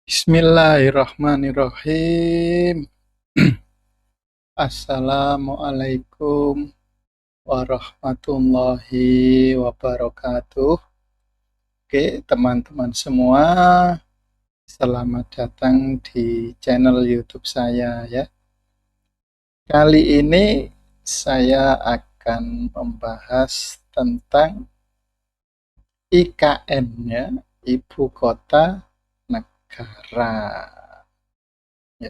Bismillahirrahmanirrahim. Assalamualaikum warahmatullahi wabarakatuh. Oke, teman-teman semua, selamat datang di channel YouTube saya ya. Kali ini saya akan membahas tentang IKN ya, Ibu Kota Negara. Ya.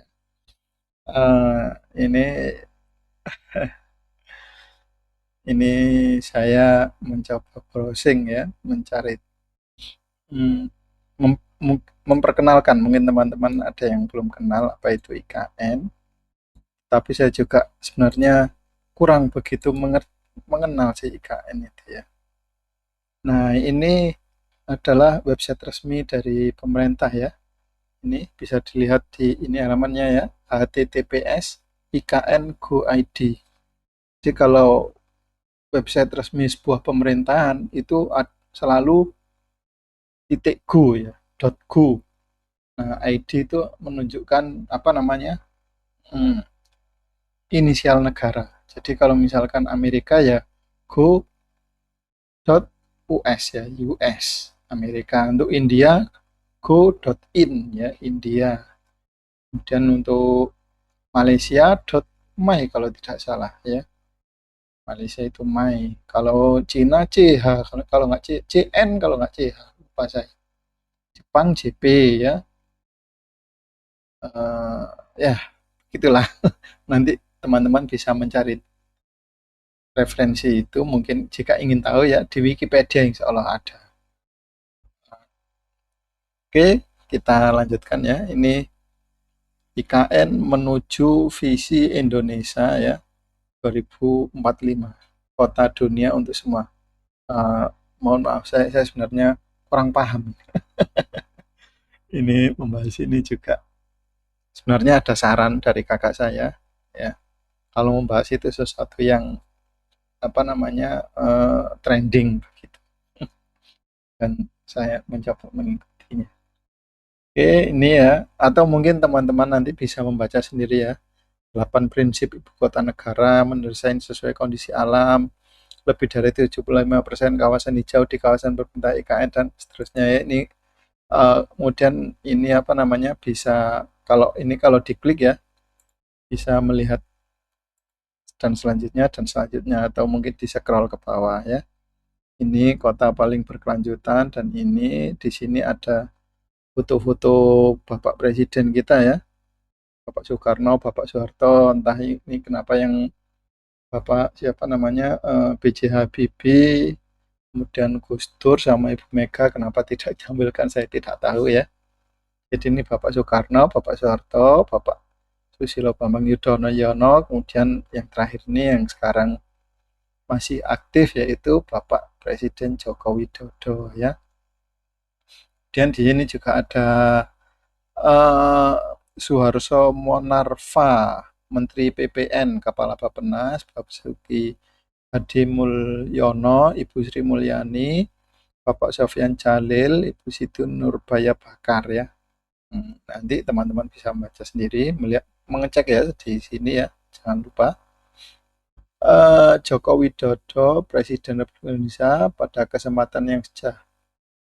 Ini saya mencoba browsing ya, mencari memperkenalkan, mungkin teman-teman ada yang belum kenal apa itu IKN, tapi saya juga sebenarnya kurang begitu mengenal si IKN itu ya. Nah, ini adalah website resmi dari pemerintah ya. Ini bisa dilihat di ini halamannya ya, https://ikn.go.id. Jadi kalau website resmi sebuah pemerintahan itu selalu .go ya, .go. Nah, ID itu menunjukkan apa namanya, inisial negara. Jadi kalau misalkan Amerika ya go.us ya, US Amerika. Untuk India go.in ya, India. Kemudian untuk Malaysia .my kalau tidak salah ya. Malaysia itu my. Kalau Cina CH, kalau nggak CN, kalau nggak CH, lupa saya. Jepang JP ya. Ya gitulah. Nanti teman-teman bisa mencari referensi itu mungkin jika ingin tahu ya di Wikipedia, insya Allah ada. Oke, kita lanjutkan ya. Ini IKN menuju visi Indonesia ya 2045, kota dunia untuk semua. Mohon maaf, saya sebenarnya kurang paham. Ini membahas ini juga sebenarnya ada saran dari kakak saya ya. Kalau membahas itu sesuatu yang apa namanya, trending begitu, dan saya mencoba mengikutinya. Oke, ini ya, atau mungkin teman-teman nanti bisa membaca sendiri ya. 8 prinsip ibu kota negara mendesain sesuai kondisi alam, lebih dari 75% kawasan hijau di kawasan pemerintah IKN dan seterusnya ya. Ini kemudian ini apa namanya, bisa kalau diklik ya bisa melihat dan selanjutnya atau mungkin di scroll ke bawah ya. Ini kota paling berkelanjutan, dan ini di sini ada foto-foto Bapak Presiden kita ya, Bapak Soekarno, Bapak Soeharto. Entah ini kenapa yang Bapak siapa namanya, B.J. Habibie, kemudian Gus Dur sama Ibu Mega kenapa tidak ditampilkan, saya tidak tahu ya. Jadi ini Bapak Soekarno, Bapak Soeharto, Bapak Susilo Bambang Yudhoyono, kemudian yang terakhir ini yang sekarang masih aktif yaitu Bapak Presiden Joko Widodo ya. Kemudian di sini juga ada Suharso Monarva, Menteri PPN, Kepala Bappenas, Bapak Basuki Hadi Mulyono, Ibu Sri Mulyani, Bapak Sofyan Jalil, Ibu Siti Nurbaya Bakar ya. Nanti teman-teman bisa membaca sendiri, mengecek ya di sini ya, jangan lupa. Joko Widodo, Presiden Republik Indonesia, pada kesempatan yang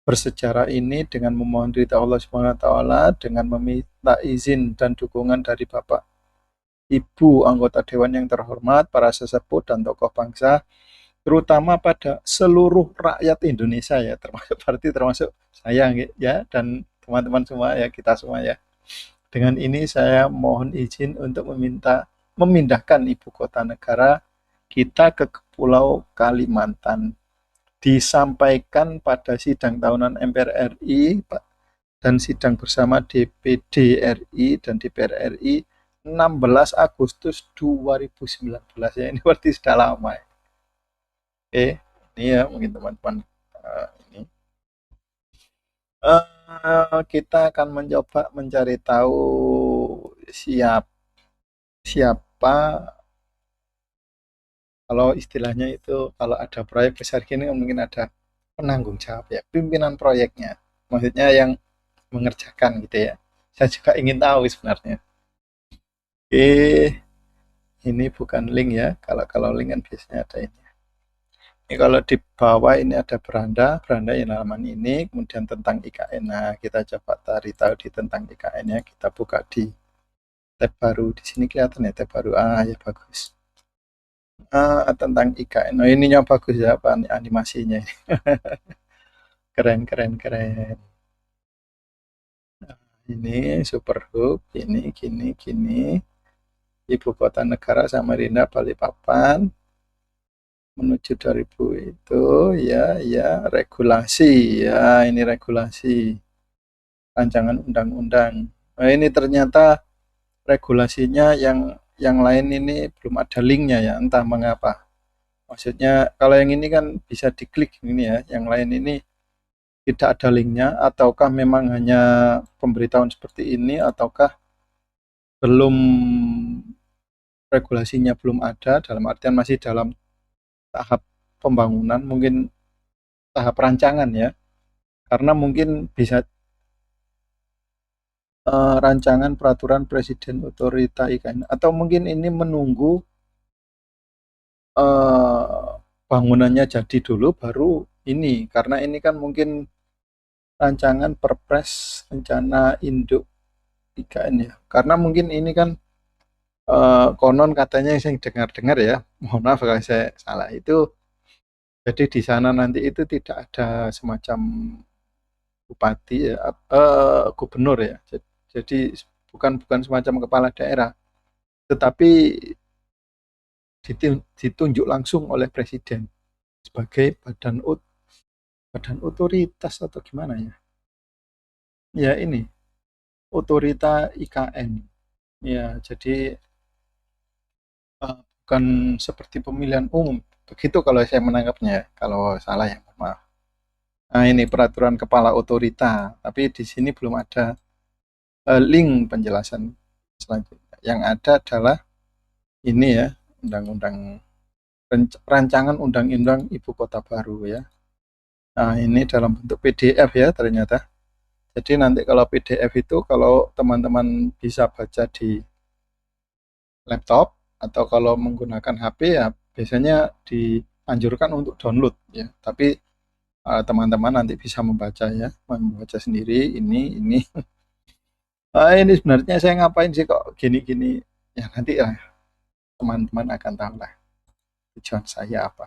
bersejarah ini dengan memohon ridha Allah Subhanahu wa taala, dengan meminta izin dan dukungan dari Bapak Ibu anggota dewan yang terhormat, para sesepuh dan tokoh bangsa, terutama pada seluruh rakyat Indonesia ya, termasuk saya ya, dan teman-teman semua ya, kita semua ya. Dengan ini saya mohon izin untuk memindahkan ibu kota negara kita ke Pulau Kalimantan. Disampaikan pada sidang tahunan MPR RI dan sidang bersama DPD RI dan DPR RI 16 Agustus 2019 ya, ini berarti sudah lama ya. Oke, ini ya mungkin teman-teman, ini kita akan mencoba mencari tahu siapa kalau istilahnya itu, kalau ada proyek besar gini mungkin ada penanggung jawab ya, pimpinan proyeknya, maksudnya yang mengerjakan gitu ya. Saya juga ingin tahu sebenarnya. Oke, ini bukan link ya. Kalau kalau link kan biasanya ada ini. Ini kalau di bawah ini ada beranda, beranda yang halaman ini, kemudian tentang IKN. Nah, kita coba cari tahu di tentang IKN-nya. Kita buka di tab baru. Di sini kelihatan ya tab baru. Ah, ya bagus. Tentang IKN. Oh, ininya bagus ya, apa animasinya. Keren, keren, keren. Nah, ini Superhub, ini, gini, gini. Ibu kota negara Samarinda, Balikpapan. Menuju 2000 itu ya ya regulasi ya ini regulasi rancangan undang-undang. Nah, ini ternyata regulasinya yang lain ini belum ada linknya ya, entah mengapa. Maksudnya kalau yang ini kan bisa diklik ini ya, yang lain ini tidak ada linknya, ataukah memang hanya pemberitahuan seperti ini, ataukah belum regulasinya belum ada, dalam artian masih dalam tahap pembangunan, mungkin tahap rancangan ya, karena mungkin bisa rancangan peraturan presiden otorita IKN, atau mungkin ini menunggu eh, bangunannya jadi dulu baru ini, karena ini kan mungkin rancangan perpres rencana induk IKN ya, karena mungkin ini kan konon katanya yang saya dengar-dengar ya, mohon maaf kalau saya salah itu, jadi di sana nanti itu tidak ada semacam bupati ya, gubernur ya, jadi bukan bukan semacam kepala daerah, tetapi ditunjuk langsung oleh presiden sebagai badan otoritas atau gimana ya? Ya ini otorita IKN. Ya, jadi bukan seperti pemilihan umum. Begitu kalau saya menangkapnya ya. Kalau salah ya, maaf. Nah, ini peraturan kepala otorita, tapi di sini belum ada link penjelasan selanjutnya. Yang ada adalah ini ya, undang-undang rancangan undang-undang ibu kota baru ya. Nah, ini dalam bentuk PDF ya ternyata. Jadi nanti kalau PDF itu kalau teman-teman bisa baca di laptop atau kalau menggunakan HP ya biasanya dianjurkan untuk download ya. Tapi teman-teman nanti bisa membaca ya, membaca sendiri ini. Ini sebenarnya saya ngapain sih kok gini-gini? Ya nanti ya teman-teman akan tahu lah tujuan saya apa.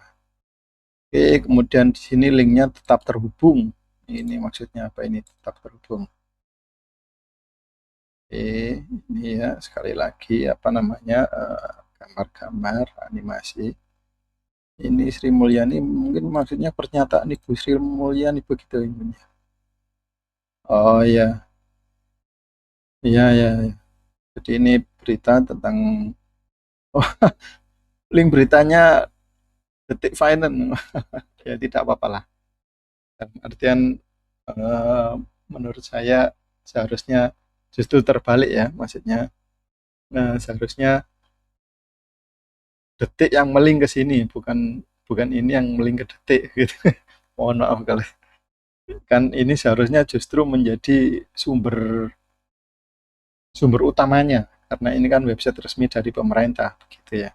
Oke, kemudian di sini linknya tetap terhubung. Ini maksudnya apa ini tetap terhubung? Oke, ini ya sekali lagi apa namanya gambar-gambar animasi. Ini Sri Mulyani mungkin maksudnya pernyataan Ibu Sri Mulyani begitu ini. Oh iya, iya ya. Jadi ini berita tentang oh, link beritanya Detik Finance. Ya tidak apa-apa lah. Dalam artian eh, menurut saya seharusnya justru terbalik ya, maksudnya seharusnya Detik yang melink ke sini, bukan bukan ini yang melink ke Detik gitu. Mohon maaf kalau kan ini seharusnya justru menjadi sumber sumber utamanya karena ini kan website resmi dari pemerintah begitu ya.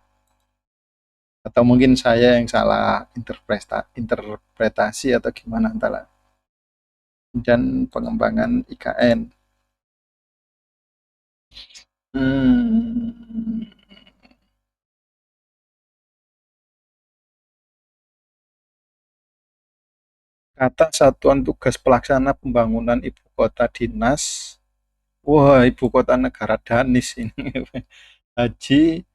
Atau mungkin saya yang salah interpretasi atau gimana entahlah. Dan pengembangan IKN. Hmm, kata satuan tugas pelaksana pembangunan ibu kota dinas. Wah, ibu kota negara Danis ini. Haji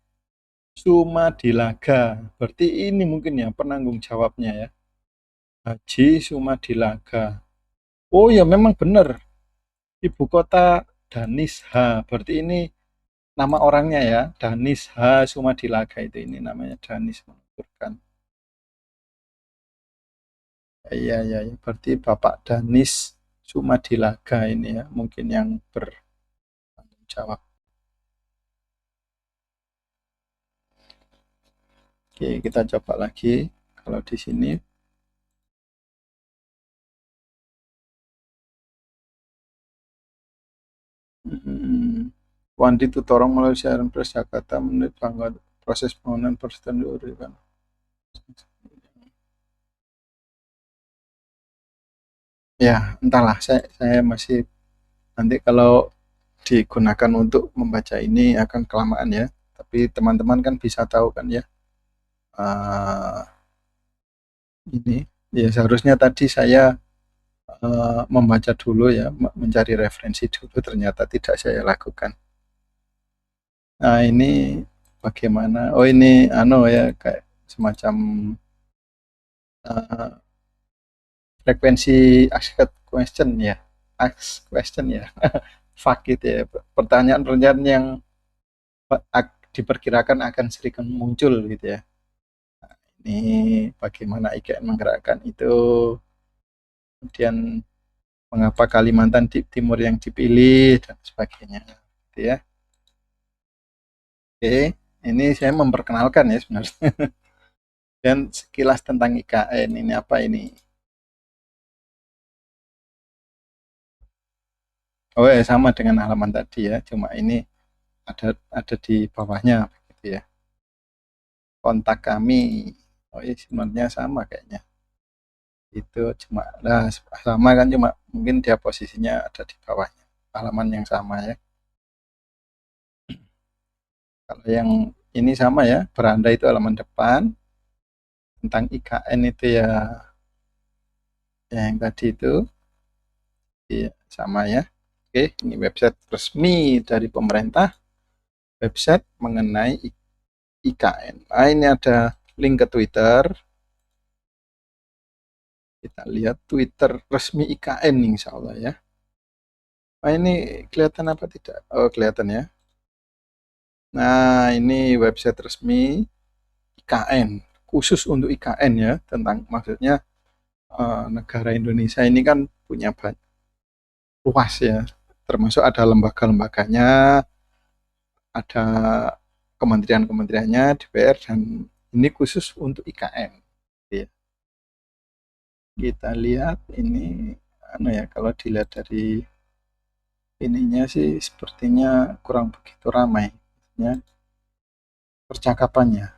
Sumadilaga. Berarti ini mungkin ya penanggung jawabnya ya. Haji Sumadilaga. Oh ya memang benar. Ibu kota Danis H. Berarti ini nama orangnya ya. Danis H. Sumadilaga itu ini namanya Danis menunturkan. Iya, iya, iya. Berarti Bapak Danis Sumadilaga ini ya, mungkin yang bertanggung jawab. Oke, kita coba lagi. Kalau di sini, Hmm, Wandi Tutorong melalui siaran pers Jakarta menurut bangga proses pembangunan persetujuan kan. Ya, entahlah, saya masih nanti kalau digunakan untuk membaca ini akan kelamaan ya. Tapi teman-teman kan bisa tahu kan ya. eh, ini ya seharusnya tadi saya membaca dulu ya, mencari referensi dulu, ternyata tidak saya lakukan. Nah, ini bagaimana? Oh, ini ano ya, kayak semacam eh, frekuensi ask question ya. Ask question ya. Fuck gitu ya. Pertanyaan-pertanyaan yang diperkirakan akan sering muncul gitu ya. Ini bagaimana IKN menggerakkan itu, kemudian mengapa Kalimantan Timur yang dipilih dan sebagainya. Gitu ya. Oke, ini saya memperkenalkan ya sebenarnya. Dan sekilas tentang IKN ini apa ini? Oh ya, sama dengan halaman tadi ya, cuma ini ada di bawahnya gitu ya. Kontak kami. Oh iya, sebenarnya sama kayaknya. Itu cuma nah, sama kan, cuma mungkin dia posisinya ada di bawahnya. Halaman yang sama ya. Kalau yang ini sama ya, beranda itu halaman depan. Tentang IKN itu ya, yang tadi itu ya, sama ya. Oke, ini website resmi dari pemerintah, website mengenai IKN. Nah, ini ada link ke Twitter. Kita lihat Twitter resmi IKN insya Allah ya. Nah, ini kelihatan apa tidak? Oh, kelihatan ya. Nah, ini website resmi IKN, khusus untuk IKN ya, tentang maksudnya negara Indonesia ini kan punya banyak luas ya, termasuk ada lembaga-lembaganya, ada kementerian-kementeriannya, DPR, dan ini khusus untuk IKN. Ya. Kita lihat ini, anu ya, kalau dilihat dari ininya sih sepertinya kurang begitu ramai ya percakapannya.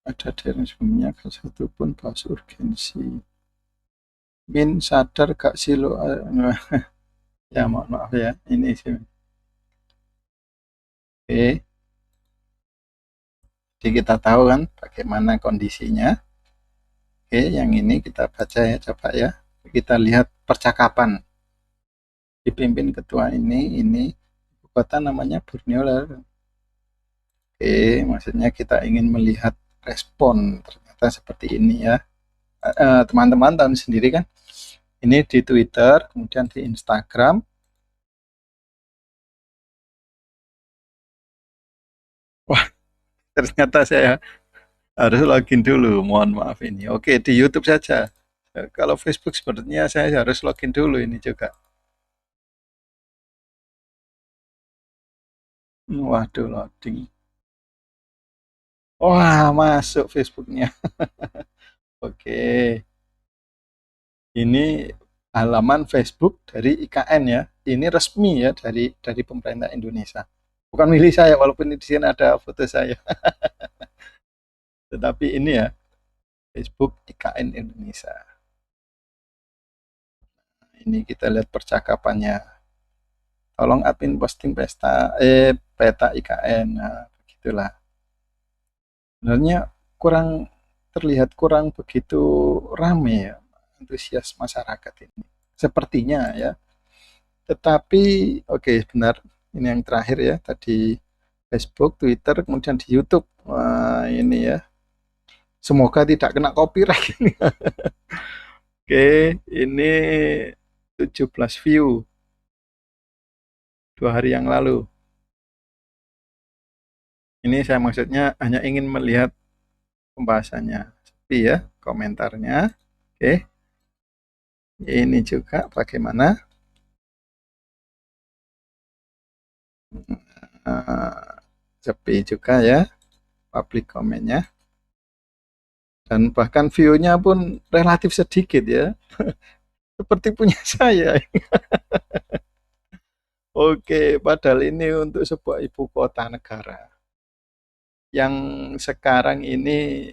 Ada dari sebelumnya ke satu pun bahas urgensi. Min sadar gak sih lo? Ya mohon maaf ya, ini sih. Oke, jadi kita tahu kan bagaimana kondisinya. Oke, yang ini kita baca ya, coba ya. Kita lihat percakapan dipimpin ketua ini ibu kota namanya Borneo. Oke, maksudnya kita ingin melihat respon, ternyata seperti ini ya. Teman-teman tahu sendiri kan, ini di Twitter, kemudian di Instagram. Wah, ternyata saya harus login dulu, mohon maaf ini. Oke, di YouTube saja. Kalau Facebook sebenarnya saya harus login dulu ini juga. Waduh, loading. Wah, masuk Facebooknya. Oke, ini halaman Facebook dari IKN ya. Ini resmi ya, dari pemerintah Indonesia. Bukan milik saya, walaupun di sini ada foto saya. Tetapi ini ya, Facebook IKN Indonesia. Ini kita lihat percakapannya. Tolong admin posting peta IKN. Nah, begitulah. Sebenarnya kurang terlihat kurang begitu rame ya antusias masyarakat ini. Sepertinya ya. Tetapi oke, benar. Ini yang terakhir ya, tadi Facebook, Twitter, kemudian di YouTube. Wah, ini ya. Semoga tidak kena copyright ini. Oke, ini 17 view 2 hari yang lalu. Ini saya maksudnya hanya ingin melihat pembahasannya. Sepi ya komentarnya. Oke, ini juga bagaimana? sepi juga ya public comment-nya, dan bahkan view-nya pun relatif sedikit ya, seperti punya saya. Oke, padahal ini untuk sebuah ibu kota negara yang sekarang ini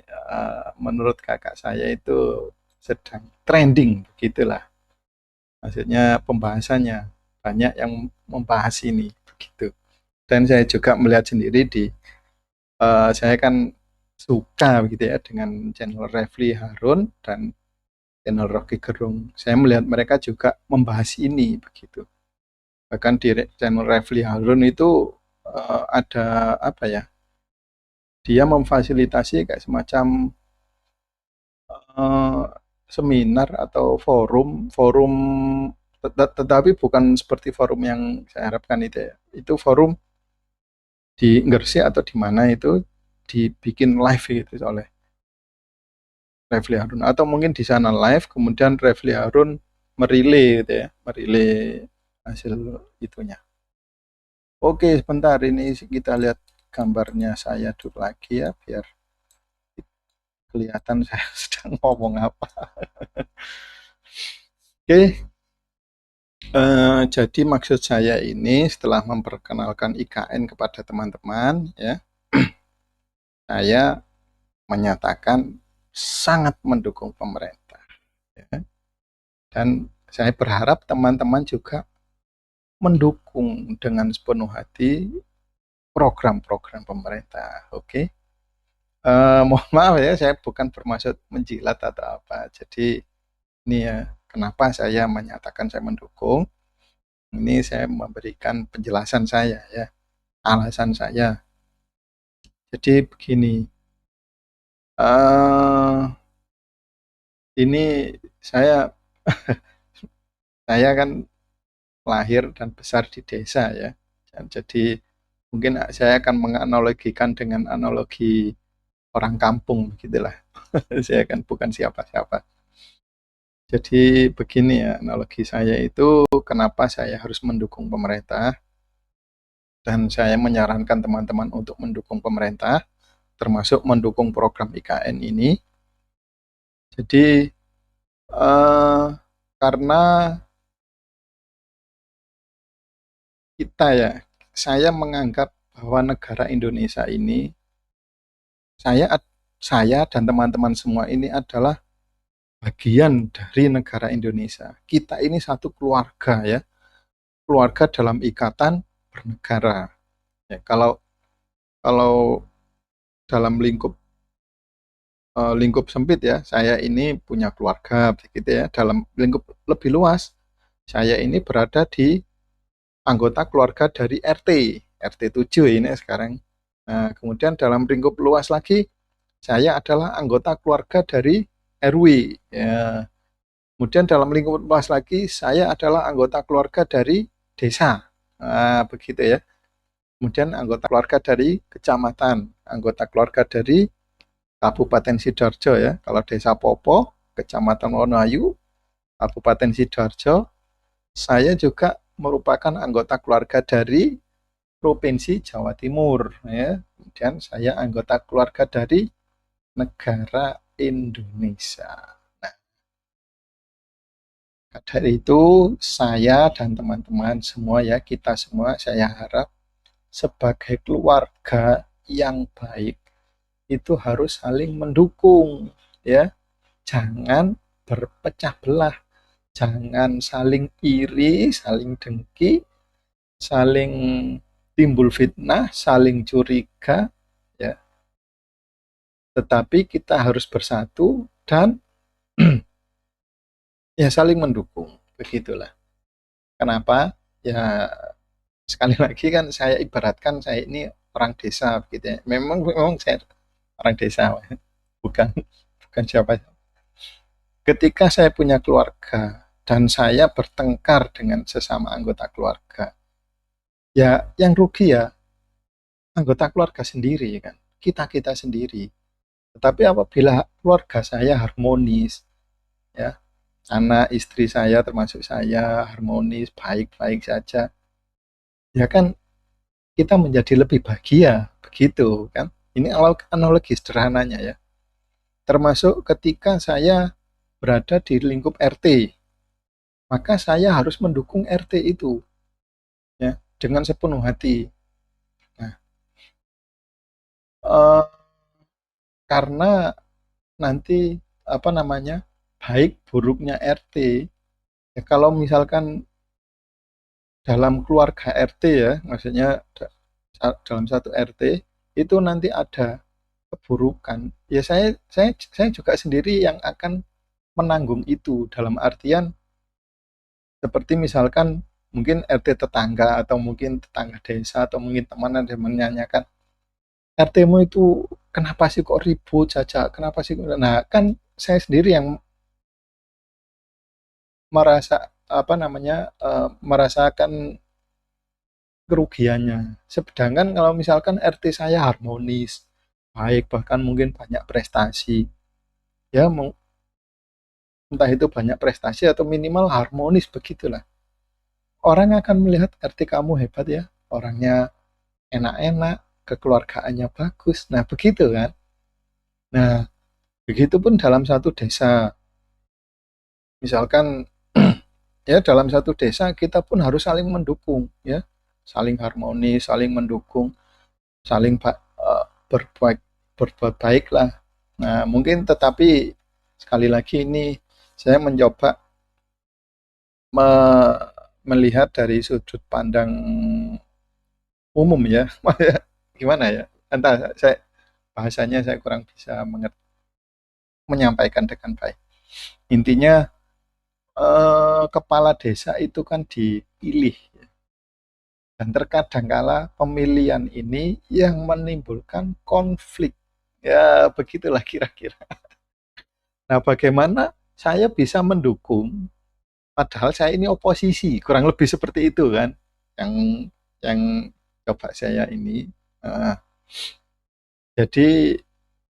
menurut kakak saya itu sedang trending begitulah. Maksudnya pembahasannya banyak yang membahas ini begitu. Dan saya juga melihat sendiri di saya kan suka begitu ya dengan channel Refli Harun dan channel Rocky Gerung. Saya melihat mereka juga membahas ini begitu. Bahkan di channel Refli Harun itu ada apa ya? Dia memfasilitasi kayak semacam eh, seminar atau forum, tetapi bukan seperti forum yang saya harapkan itu ya. Itu forum di Gresik atau di mana itu dibikin live gitu oleh Refli Harun, atau mungkin di sana live kemudian Refli Harun merilai gitu ya, merilai hasil itunya. Oke, sebentar ini kita lihat gambarnya saya dulu lagi ya biar kelihatan saya sedang ngomong apa. Oke, jadi maksud saya ini setelah memperkenalkan IKN kepada teman-teman ya, saya menyatakan sangat mendukung pemerintah ya. Dan saya berharap teman-teman juga mendukung dengan sepenuh hati program-program pemerintah. Oke, mohon maaf ya, saya bukan bermaksud menjilat atau apa. Jadi ini ya kenapa saya menyatakan saya mendukung. Ini saya memberikan penjelasan saya ya, alasan saya. Jadi begini, uh, ini saya saya kan lahir dan besar di desa ya. Dan jadi mungkin saya akan menganalogikan dengan analogi orang kampung begitulah. Saya kan bukan siapa-siapa. Jadi begini ya analogi saya itu kenapa saya harus mendukung pemerintah, dan saya menyarankan teman-teman untuk mendukung pemerintah termasuk mendukung program IKN ini. Jadi karena kita ya, saya menganggap bahwa negara Indonesia ini, saya saya dan teman-teman semua ini adalah bagian dari negara Indonesia. Kita ini satu keluarga ya, keluarga dalam ikatan bernegara. Ya, kalau kalau dalam lingkup sempit ya, saya ini punya keluarga begitu ya. Dalam lingkup lebih luas, saya ini berada di anggota keluarga dari RT 7 ini sekarang. Nah, kemudian dalam lingkup luas lagi, saya adalah anggota keluarga dari RW. Ya. Kemudian dalam lingkup luas lagi, saya adalah anggota keluarga dari desa. Nah, begitu ya. Kemudian anggota keluarga dari kecamatan, anggota keluarga dari Kabupaten Sidoarjo ya. Kalau Desa Popo, Kecamatan Wonoayu, Kabupaten Sidoarjo, saya juga merupakan anggota keluarga dari Provinsi Jawa Timur ya. Kemudian saya anggota keluarga dari negara Indonesia. Nah, dari itu saya dan teman-teman semua ya, kita semua saya harap sebagai keluarga yang baik itu harus saling mendukung ya. Jangan berpecah belah, jangan saling iri, saling dengki, saling timbul fitnah, saling curiga ya. Tetapi kita harus bersatu dan ya saling mendukung. Begitulah. Kenapa? Ya sekali lagi kan saya ibaratkan saya ini orang desa gitu ya. Memang saya orang desa, bukan bukan siapa. Ketika saya punya keluarga dan saya bertengkar dengan sesama anggota keluarga, ya yang rugi ya anggota keluarga sendiri kan, kita-kita sendiri. Tetapi apabila keluarga saya harmonis, ya, anak istri saya termasuk saya harmonis, baik-baik saja, ya kan kita menjadi lebih bahagia, begitu kan. Ini analogi sederhananya ya. Termasuk ketika saya berada di lingkup RT, maka saya harus mendukung RT itu ya dengan sepenuh hati. Nah, eh, karena nanti apa namanya, baik buruknya RT ya, kalau misalkan dalam keluarga RT ya, maksudnya dalam satu RT itu nanti ada keburukan ya, saya juga sendiri yang akan menanggung itu, dalam artian seperti misalkan mungkin RT tetangga atau mungkin tetangga desa atau mungkin teman ada yang menanyakan, RT-mu itu kenapa sih kok ribut saja, kenapa sih, nah kan saya sendiri yang merasa apa namanya, merasakan kerugiannya. Sedangkan kalau misalkan RT saya harmonis, baik, bahkan mungkin banyak prestasi, ya entah itu banyak prestasi atau minimal harmonis begitulah. Orang akan melihat RT kamu hebat ya, orangnya enak-enak, kekeluargaannya bagus. Nah, begitu kan. Nah, begitupun dalam satu desa. Misalkan ya dalam satu desa kita pun harus saling mendukung ya, saling harmonis, saling mendukung, saling berbuat berbuat baik lah. Nah, mungkin tetapi sekali lagi ini saya mencoba melihat dari sudut pandang umum ya. Gimana ya? Entah, saya bahasanya saya kurang bisa menyampaikan dengan baik. Intinya kepala desa itu kan dipilih, dan terkadang kala pemilihan ini yang menimbulkan konflik. Ya, begitulah kira-kira. Nah, bagaimana saya bisa mendukung padahal saya ini oposisi, kurang lebih seperti itu kan. Yang yang coba saya ini, eh, jadi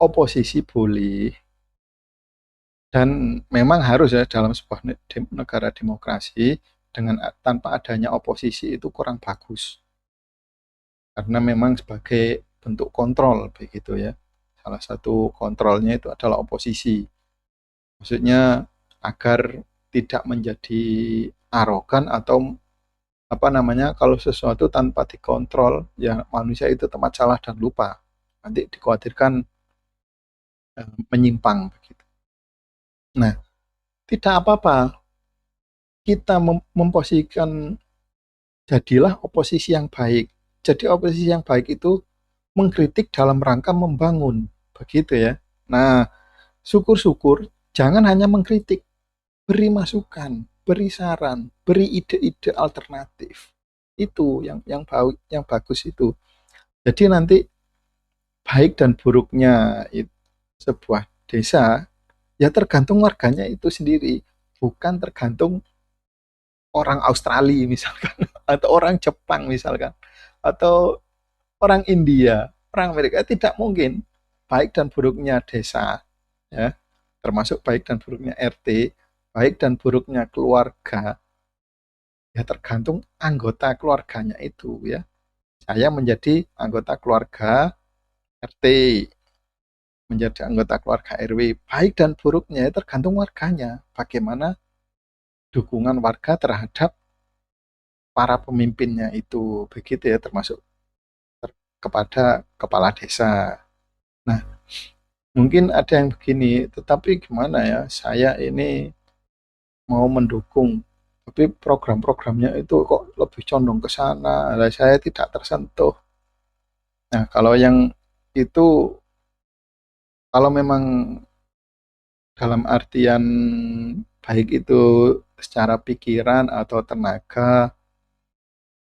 oposisi boleh, dan memang harus ya dalam sebuah negara demokrasi, dengan tanpa adanya oposisi itu kurang bagus, karena memang sebagai bentuk kontrol begitu ya. Salah satu kontrolnya itu adalah oposisi, maksudnya agar tidak menjadi arogan atau apa namanya, kalau sesuatu tanpa dikontrol ya manusia itu tempat salah dan lupa, nanti dikhawatirkan menyimpang begitu. Nah, tidak apa-apa kita memposisikan, jadilah oposisi yang baik. Jadi oposisi yang baik itu mengkritik dalam rangka membangun, begitu ya. Nah, syukur-syukur jangan hanya mengkritik, beri masukan, beri saran, beri ide-ide alternatif. Itu yang bagus itu. Jadi nanti baik dan buruknya sebuah desa ya tergantung warganya itu sendiri, bukan tergantung orang Australia misalkan, atau orang Jepang misalkan, atau orang India, orang Amerika. Tidak mungkin. Baik dan buruknya desa ya, termasuk baik dan buruknya RT, baik dan buruknya keluarga ya tergantung anggota keluarganya itu ya. Saya menjadi anggota keluarga RT, menjadi anggota keluarga RW, baik dan buruknya ya tergantung warganya, bagaimana dukungan warga terhadap para pemimpinnya itu, begitu ya, termasuk kepada kepala desa. Nah, mungkin ada yang begini, tetapi gimana ya, saya ini mau mendukung, tapi program-programnya itu kok lebih condong ke sana, nah, saya tidak tersentuh. Nah, kalau yang itu, kalau memang dalam artian baik itu secara pikiran atau tenaga,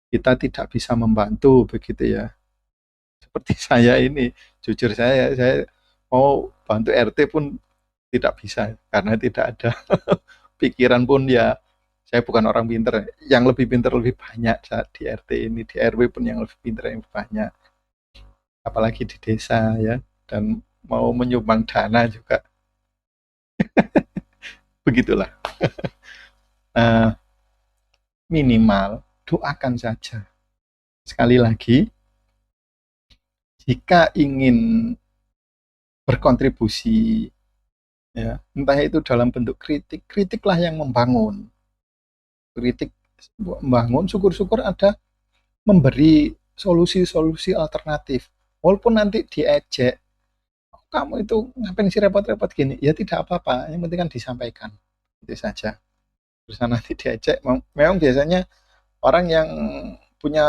kita tidak bisa membantu begitu ya. Seperti saya ini, jujur saya mau bantu RT pun tidak bisa karena tidak ada pikiran pun ya. Saya bukan orang pinter, yang lebih pinter lebih banyak saat di RT ini, di RW pun yang lebih pinter yang banyak, apalagi di desa ya. Dan mau menyumbang dana juga begitulah. Minimal doakan saja. Sekali lagi, jika ingin berkontribusi, ya entah itu dalam bentuk kritik, kritiklah yang membangun, kritik membangun, syukur-syukur ada memberi solusi-solusi alternatif, walaupun nanti diejek, "Oh, kamu itu ngapain sih repot-repot gini," ya tidak apa-apa, yang penting kan disampaikan, itu saja. Terus nanti diejek, memang biasanya orang yang punya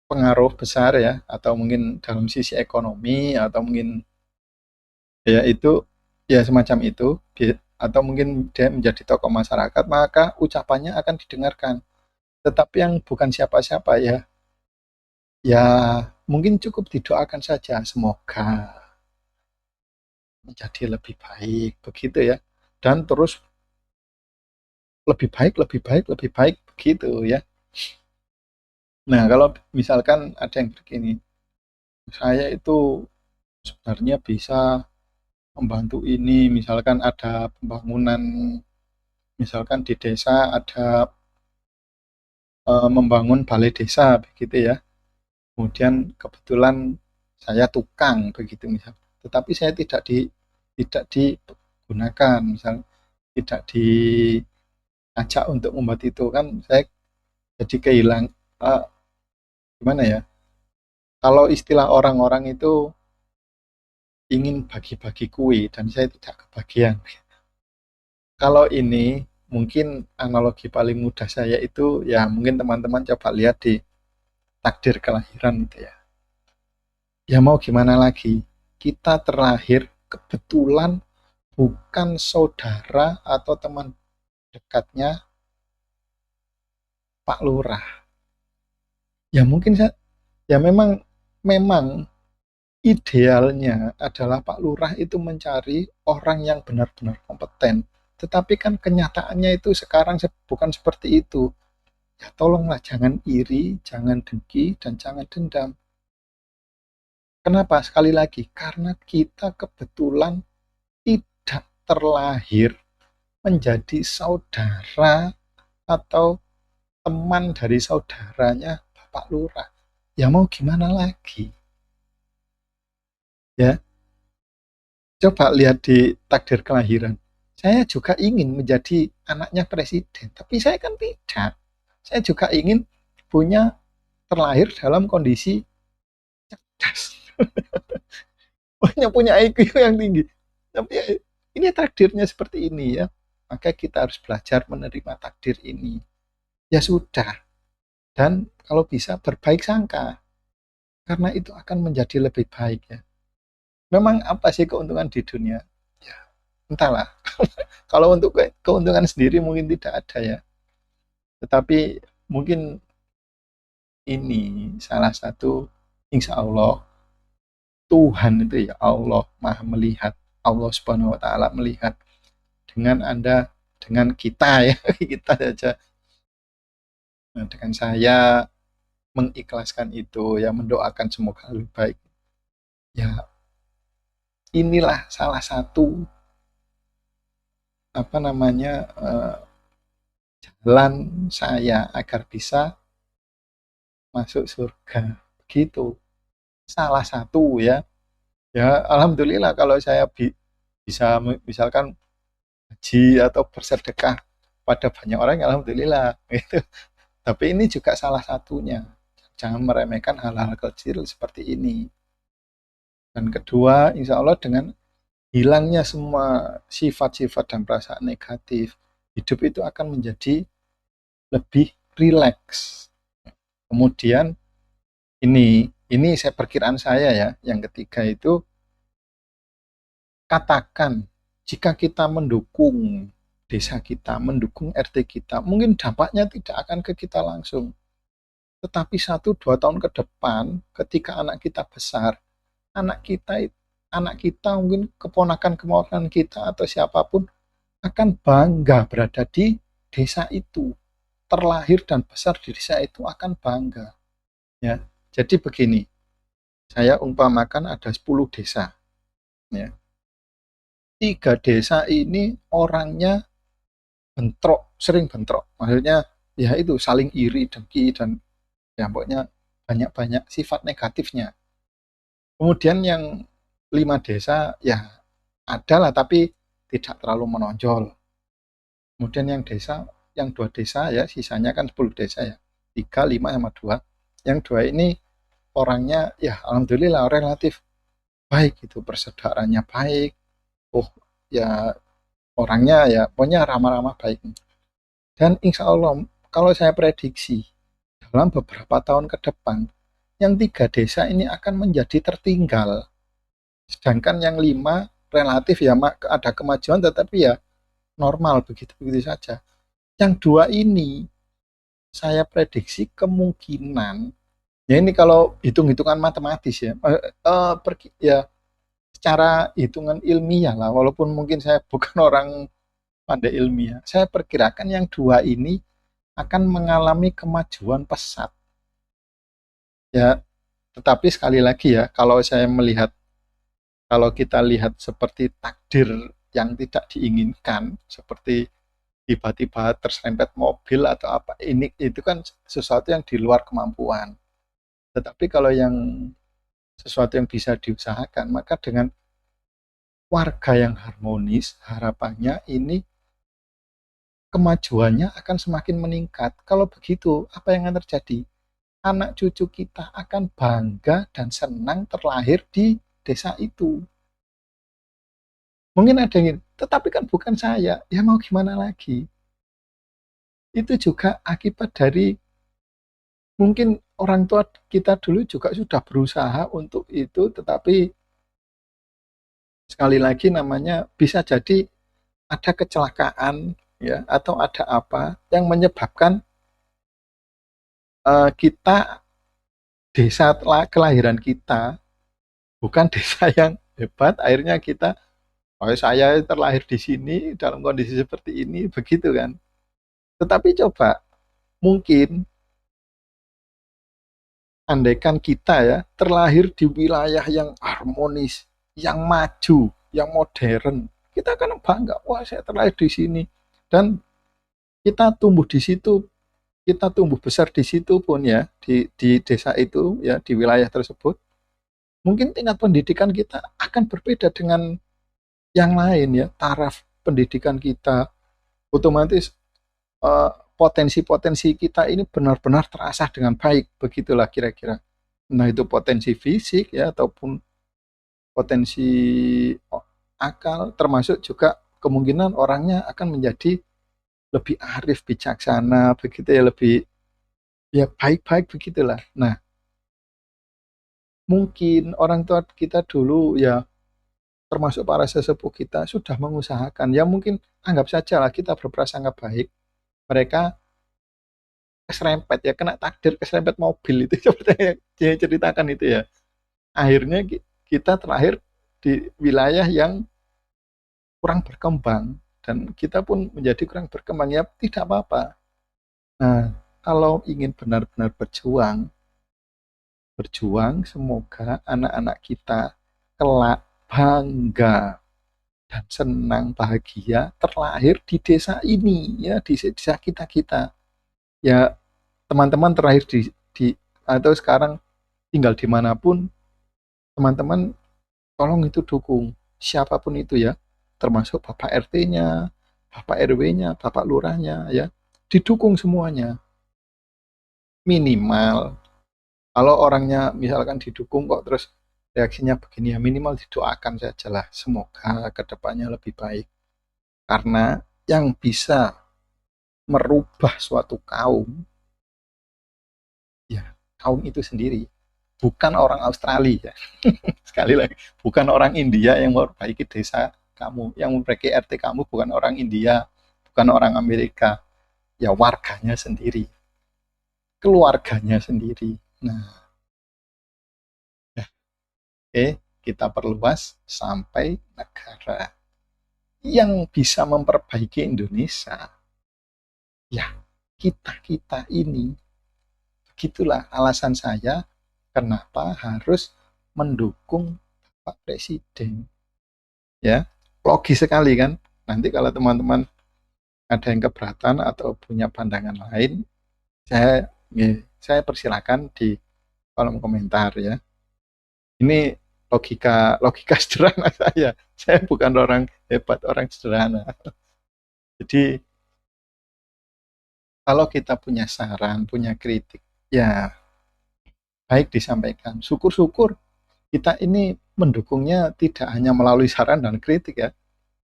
pengaruh besar ya, atau mungkin dalam sisi ekonomi, atau mungkin ya itu, ya semacam itu, atau mungkin dia menjadi tokoh masyarakat, maka ucapannya akan didengarkan. Tetapi yang bukan siapa-siapa ya, ya mungkin cukup didoakan saja, semoga menjadi lebih baik, begitu ya. Dan terus lebih baik, lebih baik, lebih baik, begitu ya. Nah, kalau misalkan ada yang begini, saya itu sebenarnya bisa membantu ini, misalkan ada pembangunan, misalkan di desa ada membangun balai desa, begitu ya. Kemudian kebetulan saya tukang, begitu misal. Tetapi saya tidak digunakan, misal tidak diajak untuk membuat itu, kan saya jadi kehilang, uh, gimana ya? Kalau istilah orang-orang itu ingin bagi-bagi kue dan saya tidak kebagian. Kalau ini mungkin analogi paling mudah saya itu ya mungkin teman-teman coba lihat di takdir kelahiran itu ya. Ya mau gimana lagi? Kita terlahir kebetulan bukan saudara atau teman dekatnya Pak Lurah. Ya mungkin ya memang idealnya adalah Pak Lurah itu mencari orang yang benar-benar kompeten. Tetapi kan kenyataannya itu sekarang bukan seperti itu. Ya tolonglah jangan iri, jangan dengki, dan jangan dendam. Kenapa? Sekali lagi, karena kita kebetulan tidak terlahir menjadi saudara atau teman dari saudaranya Bapak Lurah. Ya mau gimana lagi? Ya, coba lihat di takdir kelahiran. Saya juga ingin menjadi anaknya presiden, tapi saya kan tidak. Saya juga ingin punya terlahir dalam kondisi cerdas, punya IQ yang tinggi. Tapi ya, ini takdirnya seperti ini ya. Maka kita harus belajar menerima takdir ini. Ya sudah. Dan kalau bisa berbaik sangka. Karena itu akan menjadi lebih baik ya. Memang apa sih keuntungan di dunia? Ya, entahlah. Kalau untuk keuntungan sendiri mungkin tidak ada ya. Tetapi mungkin ini salah satu, insya Allah Tuhan itu ya Allah Maha melihat, Allah Subhanahu wa taala melihat dengan Anda, dengan kita ya, kita saja. Nah, dengan saya mengikhlaskan itu ya, mendoakan semoga lebih baik. Ya, inilah salah satu apa namanya jalan saya agar bisa masuk surga. Begitu. Salah satu ya. Ya, alhamdulillah kalau saya bisa misalkan haji atau bersedekah pada banyak orang, alhamdulillah gitu. Tapi ini juga salah satunya. Jangan meremehkan hal-hal kecil seperti ini. Dan kedua, insya Allah dengan hilangnya semua sifat-sifat dan perasaan negatif, hidup itu akan menjadi lebih rileks. Kemudian ini saya perkiraan saya ya, yang ketiga itu, katakan jika kita mendukung desa kita, mendukung RT kita, mungkin dampaknya tidak akan ke kita langsung. Tetapi 1-2 tahun ke depan, ketika anak kita besar, anak kita anak kita mungkin keponakan-keponakan kita atau siapapun akan bangga berada di desa itu, terlahir dan besar di desa itu akan bangga ya. Jadi begini, saya umpamakan ada 10 desa ya. 3 desa ini orangnya bentrok, sering bentrok, maksudnya ya itu saling iri, dengki, dan ya pokoknya banyak-banyak sifat negatifnya. Kemudian yang 5 desa ya ada lah, tapi tidak terlalu menonjol. Kemudian yang 2 desa ya, sisanya kan 10 desa ya. 3, 5 sama 2. Yang 2 ini orangnya ya alhamdulillah relatif baik gitu, persaudaranya baik. Oh, ya orangnya ya pokoknya ramah-ramah baik. Dan insya Allah kalau saya prediksi dalam beberapa tahun ke depan yang 3 desa ini akan menjadi tertinggal. Sedangkan yang 5 relatif ya ada kemajuan tetapi ya normal begitu-begitu saja. Yang 2 ini saya prediksi kemungkinan ya ini kalau hitung-hitungan matematis ya, ya secara hitungan ilmiah lah, walaupun mungkin saya bukan orang pandai ilmiah, saya perkirakan yang 2 ini akan mengalami kemajuan pesat. Ya, tetapi sekali lagi ya, kalau kita lihat seperti takdir yang tidak diinginkan, seperti tiba-tiba terserempet mobil atau apa, ini itu kan sesuatu yang di luar kemampuan. Tetapi kalau yang sesuatu yang bisa diusahakan, maka dengan warga yang harmonis, harapannya ini kemajuannya akan semakin meningkat. Kalau begitu, apa yang akan terjadi? Anak cucu kita akan bangga dan senang terlahir di desa itu. Mungkin ada yang, tetapi kan bukan saya. Ya mau gimana lagi? Itu juga akibat dari mungkin orang tua kita dulu juga sudah berusaha untuk itu, tetapi sekali lagi namanya bisa jadi ada kecelakaan ya atau ada apa yang menyebabkan kita desa kelahiran kita bukan desa yang hebat, akhirnya kita oh saya terlahir di sini dalam kondisi seperti ini begitu kan. Tetapi coba mungkin andaikan kita ya terlahir di wilayah yang harmonis, yang maju, yang modern, kita akan bangga, wah saya terlahir di sini dan kita tumbuh di situ, kita tumbuh besar di situ pun ya di desa itu ya di wilayah tersebut, mungkin tingkat pendidikan kita akan berbeda dengan yang lain ya, taraf pendidikan kita otomatis potensi-potensi kita ini benar-benar terasah dengan baik, begitulah kira-kira. Nah itu potensi fisik ya ataupun potensi akal, termasuk juga kemungkinan orangnya akan menjadi lebih arif, bijaksana, begitu ya, lebih ya baik-baik begitulah. Nah mungkin orang tua kita dulu ya termasuk para sesepuh kita sudah mengusahakan ya mungkin anggap saja lah kita berprasangka baik mereka keserempet ya kena takdir keserempet mobil itu seperti yang dia ceritakan itu ya akhirnya kita terakhir di wilayah yang kurang berkembang dan kita pun menjadi kurang berkembang ya tidak apa-apa. Nah kalau ingin benar-benar berjuang berjuang semoga anak-anak kita kelak bangga dan senang bahagia terlahir di desa ini ya di desa kita kita ya teman-teman terlahir di atau sekarang tinggal dimanapun teman-teman tolong itu dukung siapapun itu ya termasuk Bapak RT-nya Bapak RW-nya Bapak Lurahnya ya didukung semuanya minimal kalau orangnya misalkan didukung kok terus reaksinya begini ya minimal didoakan saja lah semoga kedepannya lebih baik karena yang bisa merubah suatu kaum ya kaum itu sendiri bukan orang Australia ya. Sekali lagi bukan orang India yang memperbaiki desa kamu yang memperbaiki RT kamu bukan orang India bukan orang Amerika ya warganya sendiri keluarganya sendiri nah ya, oke kita perluas sampai negara yang bisa memperbaiki Indonesia ya kita ini begitulah alasan saya kenapa harus mendukung Pak Presiden ya logis sekali kan nanti kalau teman-teman ada yang keberatan atau punya pandangan lain saya saya persilakan di kolom komentar ya ini logika logika sederhana saya. Saya bukan orang hebat, orang sederhana. Jadi kalau kita punya saran, punya kritik, ya baik disampaikan. Syukur-syukur kita ini mendukungnya tidak hanya melalui saran dan kritik ya.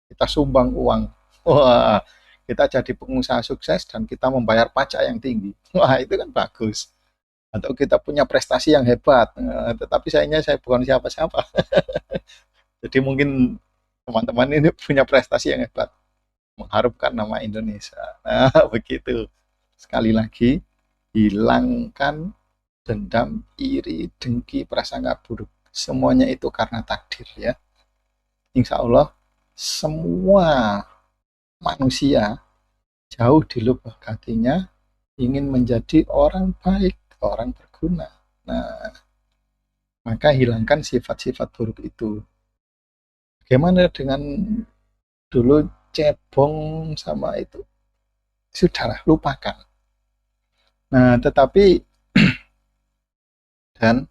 Kita sumbang uang. Wah, kita jadi pengusaha sukses dan kita membayar pajak yang tinggi. Wah, itu kan bagus. Atau kita punya prestasi yang hebat, tetapi sayangnya saya bukan siapa-siapa. Jadi mungkin teman-teman ini punya prestasi yang hebat, mengharumkan nama Indonesia. Nah, begitu. Sekali lagi, hilangkan dendam, iri, dengki, prasangka buruk. Semuanya itu karena takdir ya. Insya Allah semua manusia jauh di lubuk hatinya ingin menjadi orang baik, orang berguna. Nah, maka hilangkan sifat-sifat buruk itu. Bagaimana dengan dulu cebong sama itu? Sudahlah, lupakan. Nah, tetapi dan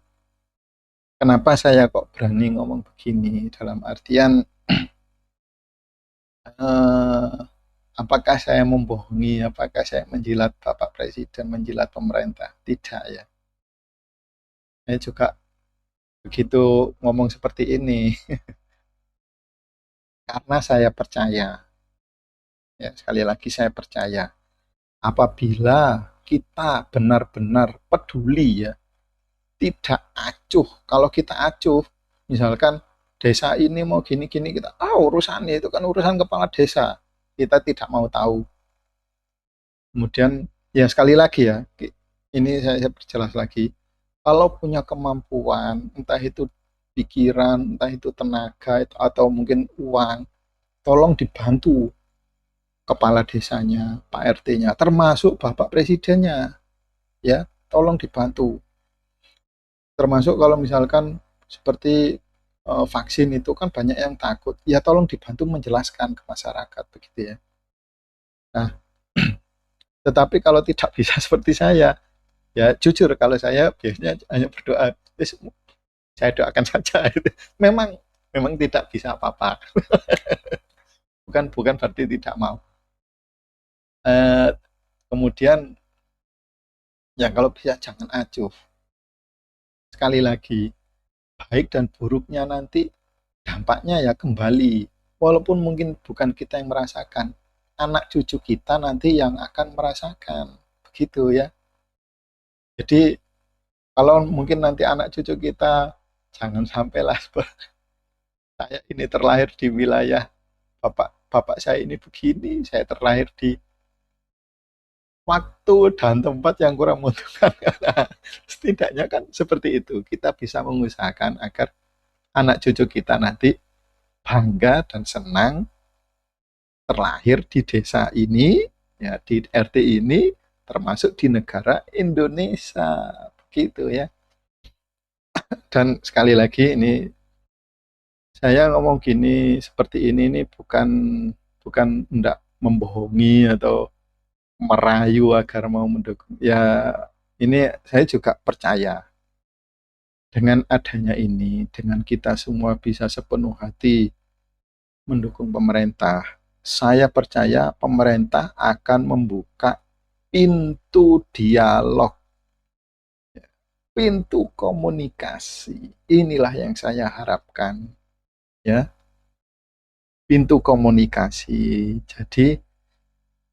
kenapa saya kok berani ngomong begini? Dalam artian, apakah saya membohongi? Apakah saya menjilat Bapak Presiden, menjilat pemerintah? Tidak ya. Saya juga begitu ngomong seperti ini karena saya percaya. Ya, sekali lagi saya percaya. Apabila kita benar-benar peduli ya, tidak acuh. Kalau kita acuh, misalkan desa ini mau gini-gini, kita urusan itu kan urusan kepala desa. Kita tidak mau tahu. Kemudian ya sekali lagi ya, ini saya perjelas lagi. Kalau punya kemampuan, entah itu pikiran, entah itu tenaga, atau mungkin uang, tolong dibantu kepala desanya, Pak RT-nya, termasuk Bapak Presidennya, ya, tolong dibantu. Termasuk kalau misalkan seperti vaksin itu kan banyak yang takut, ya tolong dibantu menjelaskan ke masyarakat begitu ya. Nah, tetapi kalau tidak bisa seperti saya, ya jujur kalau saya biasanya hanya berdoa, saya doakan saja. Memang memang tidak bisa apa-apa. Bukan berarti tidak mau. Kemudian ya kalau bisa jangan acuh. Sekali lagi, baik dan buruknya nanti dampaknya ya kembali. Walaupun mungkin bukan kita yang merasakan, anak cucu kita nanti yang akan merasakan. Begitu ya. Jadi kalau mungkin nanti anak cucu kita jangan sampailah saya ini terlahir di wilayah bapak saya ini begini, saya terlahir di waktu dan tempat yang kurang menguntungkan. Nah, setidaknya kan seperti itu. Kita bisa mengusahakan agar anak cucu kita nanti bangga dan senang terlahir di desa ini, ya di RT ini, termasuk di negara Indonesia. Begitu ya. Dan sekali lagi ini saya ngomong gini seperti ini bukan bukan hendak membohongi atau merayu agar mau mendukung. Ya, ini saya juga percaya dengan adanya ini, dengan kita semua bisa sepenuh hati mendukung pemerintah. Saya percaya pemerintah akan membuka pintu dialog, pintu komunikasi. Inilah yang saya harapkan, ya. Pintu komunikasi. Jadi,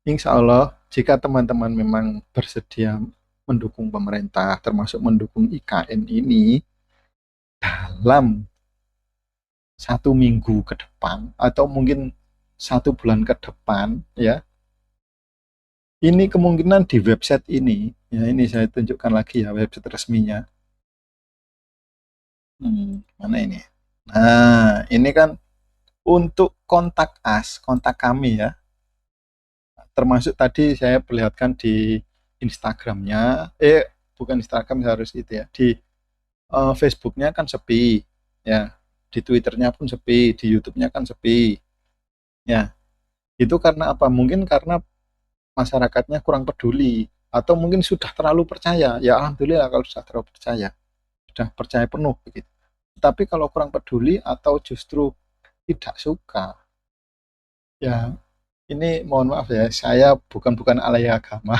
insya Allah, jika teman-teman memang bersedia mendukung pemerintah, termasuk mendukung IKN ini, dalam 1 minggu ke depan, atau mungkin 1 bulan ke depan, ya, ini kemungkinan di website ini, ya ini saya tunjukkan lagi ya website resminya. Mana ini? Nah, ini kan untuk kontak us, kontak kami ya, termasuk tadi saya perlihatkan di Instagramnya, bukan Instagram harus itu ya, di Facebooknya kan sepi, ya, di Twitternya pun sepi, di YouTube-nya kan sepi, ya. Itu karena apa? Mungkin karena masyarakatnya kurang peduli, atau mungkin sudah terlalu percaya. Ya alhamdulillah kalau sudah terlalu percaya, sudah percaya penuh begitu. Tapi kalau kurang peduli atau justru tidak suka, ya ini mohon maaf ya, saya bukan alay agama,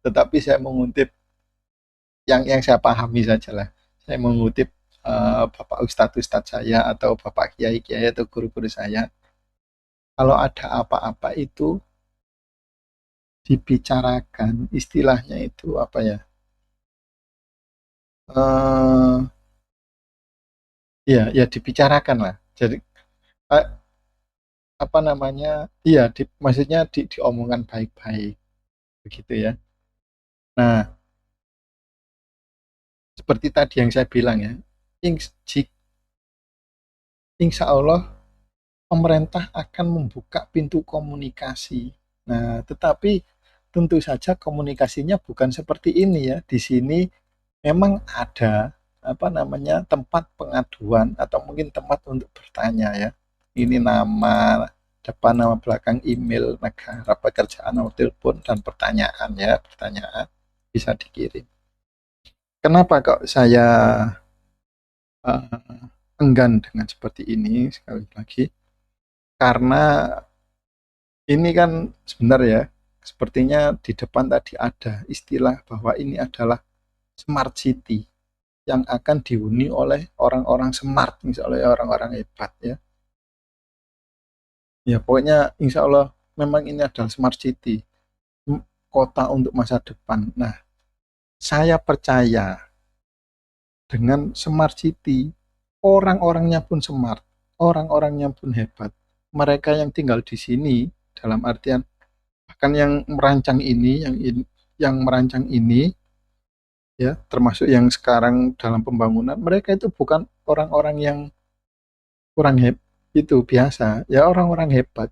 tetapi saya mengutip yang saya pahami saja lah. Saya mengutip Bapak Ustadz saya atau Bapak Kiai-Kiai atau guru-guru saya. Kalau ada apa-apa itu dibicarakan, istilahnya itu apa ya? Eh ya, ya dibicarakan lah. Jadi eh, apa namanya? Iya, maksudnya diomongkan baik-baik begitu ya. Nah, seperti tadi yang saya bilang ya, insya Allah pemerintah akan membuka pintu komunikasi. Nah, tetapi tentu saja komunikasinya bukan seperti ini ya. Di sini memang ada apa namanya tempat pengaduan atau mungkin tempat untuk bertanya ya. Ini nama depan, nama belakang, email, negara, pekerjaan, nomor telepon, dan pertanyaan ya, pertanyaan bisa dikirim. Kenapa kok saya enggan dengan seperti ini sekali lagi? Karena ini kan sebentar ya, sepertinya di depan tadi ada istilah bahwa ini adalah smart city yang akan dihuni oleh orang-orang smart, misalnya orang-orang hebat ya. Ya pokoknya insya Allah memang ini adalah smart city, kota untuk masa depan. Nah, saya percaya dengan smart city, orang-orangnya pun smart, orang-orangnya pun hebat. Mereka yang tinggal di sini, dalam artian bahkan yang merancang ini, yang merancang ini, ya termasuk yang sekarang dalam pembangunan, mereka itu bukan orang-orang yang kurang itu biasa, ya orang-orang hebat,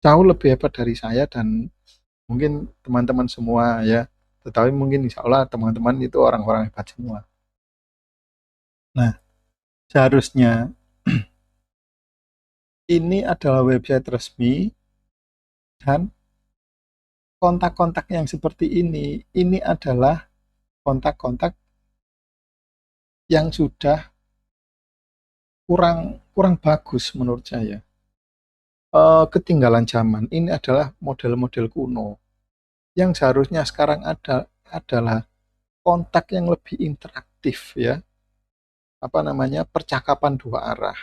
jauh lebih hebat dari saya dan mungkin teman-teman semua ya, tetapi mungkin insya Allah teman-teman itu orang-orang hebat semua. Nah, seharusnya ini adalah website resmi dan kontak-kontak yang seperti ini adalah kontak-kontak yang sudah kurang kurang bagus menurut saya. Ketinggalan zaman. Ini adalah model-model kuno. Yang seharusnya sekarang ada adalah kontak yang lebih interaktif ya. Apa namanya? Percakapan dua arah.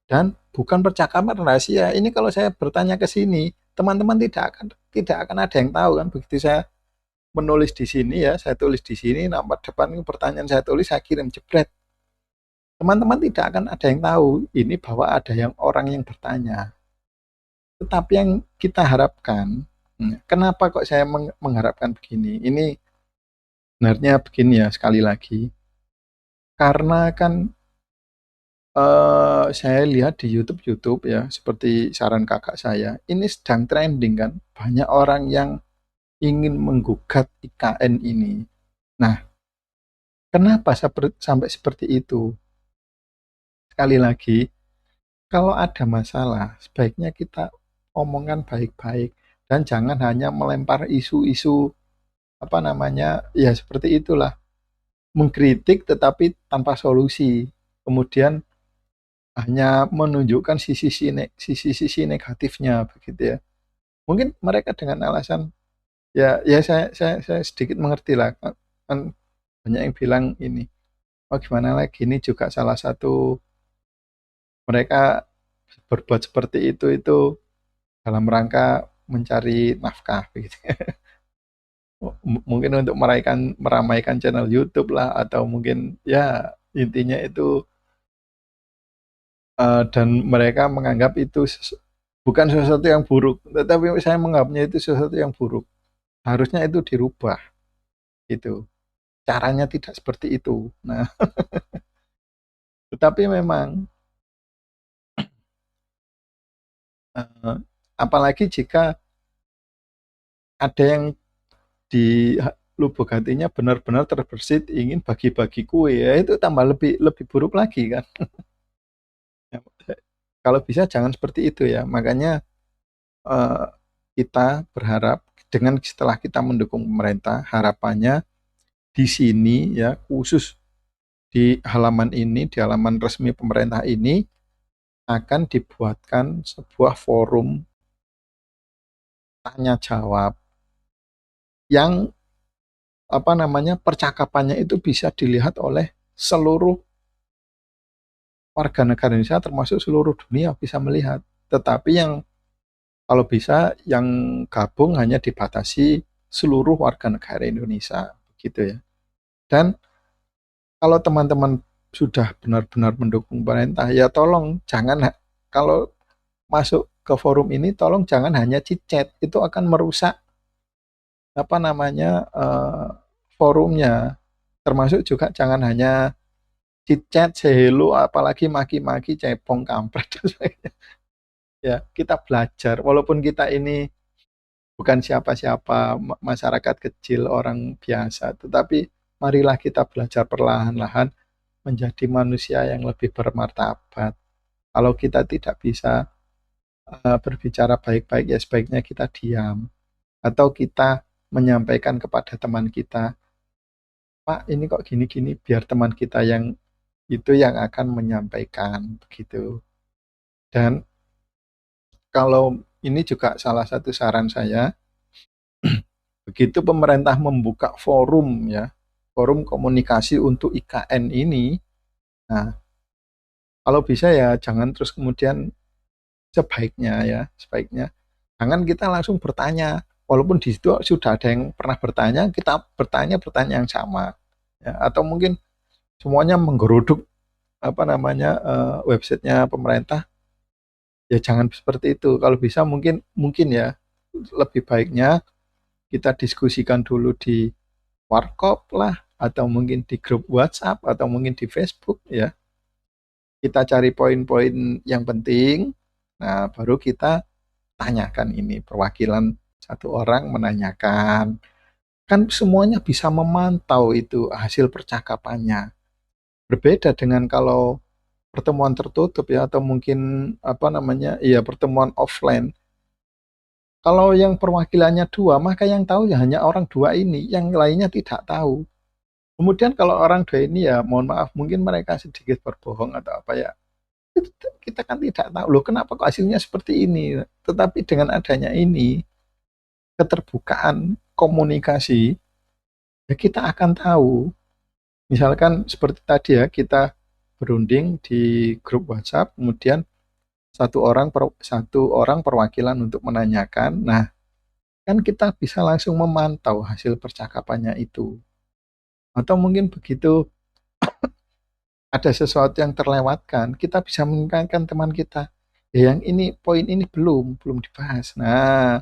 Dan bukan percakapan rahasia. Ini kalau saya bertanya ke sini, teman-teman tidak akan ada yang tahu kan. Begitu saya menulis di sini ya, saya tulis di sini, nama depan ini pertanyaan saya tulis, saya kirim jebret. Teman-teman tidak akan ada yang tahu ini bahwa ada yang orang yang bertanya. Tetapi yang kita harapkan, kenapa kok saya mengharapkan begini? Ini sebenarnya begini ya, sekali lagi. Karena kan saya lihat di YouTube ya, seperti saran kakak saya, ini sedang trending kan. Banyak orang yang ingin menggugat IKN ini. Nah, kenapa sampai seperti itu? Sekali lagi, kalau ada masalah, sebaiknya kita omongkan baik-baik dan jangan hanya melempar isu-isu apa namanya ya seperti itulah, mengkritik tetapi tanpa solusi, kemudian hanya menunjukkan sisi-sisi negatifnya begitu ya. Mungkin mereka dengan alasan ya saya sedikit mengerti lah kan, kan banyak yang bilang ini, oh gimana lagi, ini juga salah satu mereka berbuat seperti itu dalam rangka mencari nafkah begitu. Mungkin untuk meramaikan channel YouTube lah atau mungkin ya intinya itu dan mereka menganggap itu bukan sesuatu yang buruk, tetapi saya menganggapnya itu sesuatu yang buruk. Harusnya itu dirubah itu. Caranya tidak seperti itu. Nah, tetapi memang eh, apalagi jika ada yang di lubuk hatinya benar-benar terbersit ingin bagi-bagi kue, ya itu tambah lebih lebih buruk lagi kan. Ya, kalau bisa jangan seperti itu ya. Makanya eh, kita berharap dengan setelah kita mendukung pemerintah, harapannya di sini ya khusus di halaman ini, di halaman resmi pemerintah ini akan dibuatkan sebuah forum tanya jawab yang percakapannya itu bisa dilihat oleh seluruh warga negara Indonesia termasuk seluruh dunia bisa melihat. Tetapi yang kalau bisa yang gabung hanya dibatasi seluruh warga negara Indonesia begitu ya. Dan kalau teman-teman sudah benar-benar mendukung pemerintah ya tolong jangan kalau masuk ke forum ini tolong jangan hanya cicet itu akan merusak apa namanya forumnya termasuk juga jangan hanya cicet sehelu apalagi maki-maki cepong kampret ya kita belajar walaupun kita ini bukan siapa-siapa masyarakat kecil orang biasa tetapi marilah kita belajar perlahan-lahan menjadi manusia yang lebih bermartabat kalau kita tidak bisa berbicara baik-baik ya sebaiknya kita diam atau kita menyampaikan kepada teman kita Pak ini kok gini-gini biar teman kita yang itu yang akan menyampaikan begitu dan kalau ini juga salah satu saran saya begitu pemerintah membuka forum ya, forum komunikasi untuk IKN ini, nah kalau bisa ya jangan terus kemudian sebaiknya jangan kita langsung bertanya, walaupun di situ sudah ada yang pernah bertanya, kita bertanya yang sama, ya, atau mungkin semuanya menggeruduk websitenya pemerintah, ya jangan seperti itu. Kalau bisa mungkin mungkin ya lebih baiknya kita diskusikan dulu di warkop lah atau mungkin di grup WhatsApp atau mungkin di Facebook ya. Kita cari poin-poin yang penting. Nah, baru kita tanyakan ini perwakilan satu orang menanyakan. Kan semuanya bisa memantau itu hasil percakapannya. Berbeda dengan kalau pertemuan tertutup ya atau mungkin pertemuan offline. Kalau yang perwakilannya dua, maka yang tahu ya hanya orang dua ini, yang lainnya tidak tahu. Kemudian kalau orang dua ini ya mohon maaf mungkin mereka sedikit berbohong atau apa ya. Kita kan tidak tahu loh kenapa kok hasilnya seperti ini. Tetapi dengan adanya ini keterbukaan komunikasi ya kita akan tahu. Misalkan seperti tadi ya kita berunding di grup WhatsApp kemudian satu orang perwakilan untuk menanyakan. Nah, kan kita bisa langsung memantau hasil percakapannya itu. Atau mungkin begitu ada sesuatu yang terlewatkan, kita bisa mengingatkan teman kita, ya yang ini poin ini belum dibahas. Nah,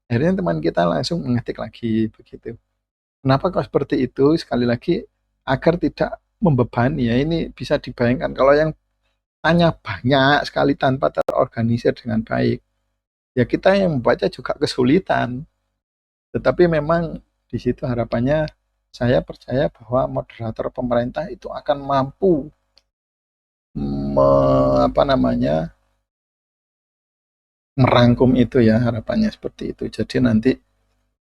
akhirnya teman kita langsung mengetik lagi begitu. Kenapa kok seperti itu? Sekali lagi agar tidak membebani ya ini bisa dibayangkan kalau yang tanya banyak sekali tanpa terorganisir dengan baik. Ya kita yang membaca juga kesulitan. Tetapi memang di situ harapannya saya percaya bahwa moderator pemerintah itu akan mampu me, apa namanya merangkum itu ya harapannya seperti itu. Jadi nanti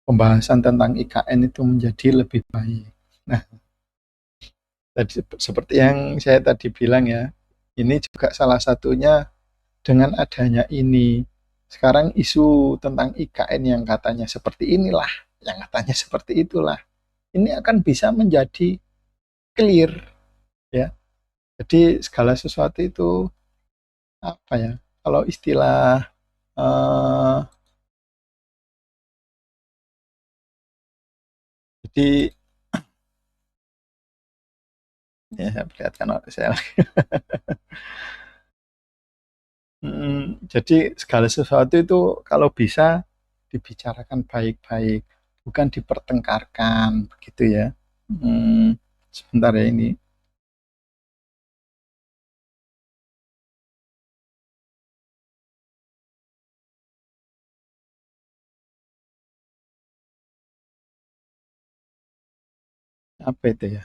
pembahasan tentang IKN itu menjadi lebih baik. Nah, tadi seperti yang saya tadi bilang ya, ini juga salah satunya dengan adanya ini. Sekarang isu tentang IKN yang katanya seperti inilah, yang katanya seperti itulah. Ini akan bisa menjadi clear ya. Jadi segala sesuatu itu apa ya? Kalau istilah eh, jadi ya saya perlihatkan oleh saya. Jadi segala sesuatu itu kalau bisa dibicarakan baik-baik, bukan dipertengkarkan, begitu ya. Hmm, sebentar ya ini. Apa itu ya?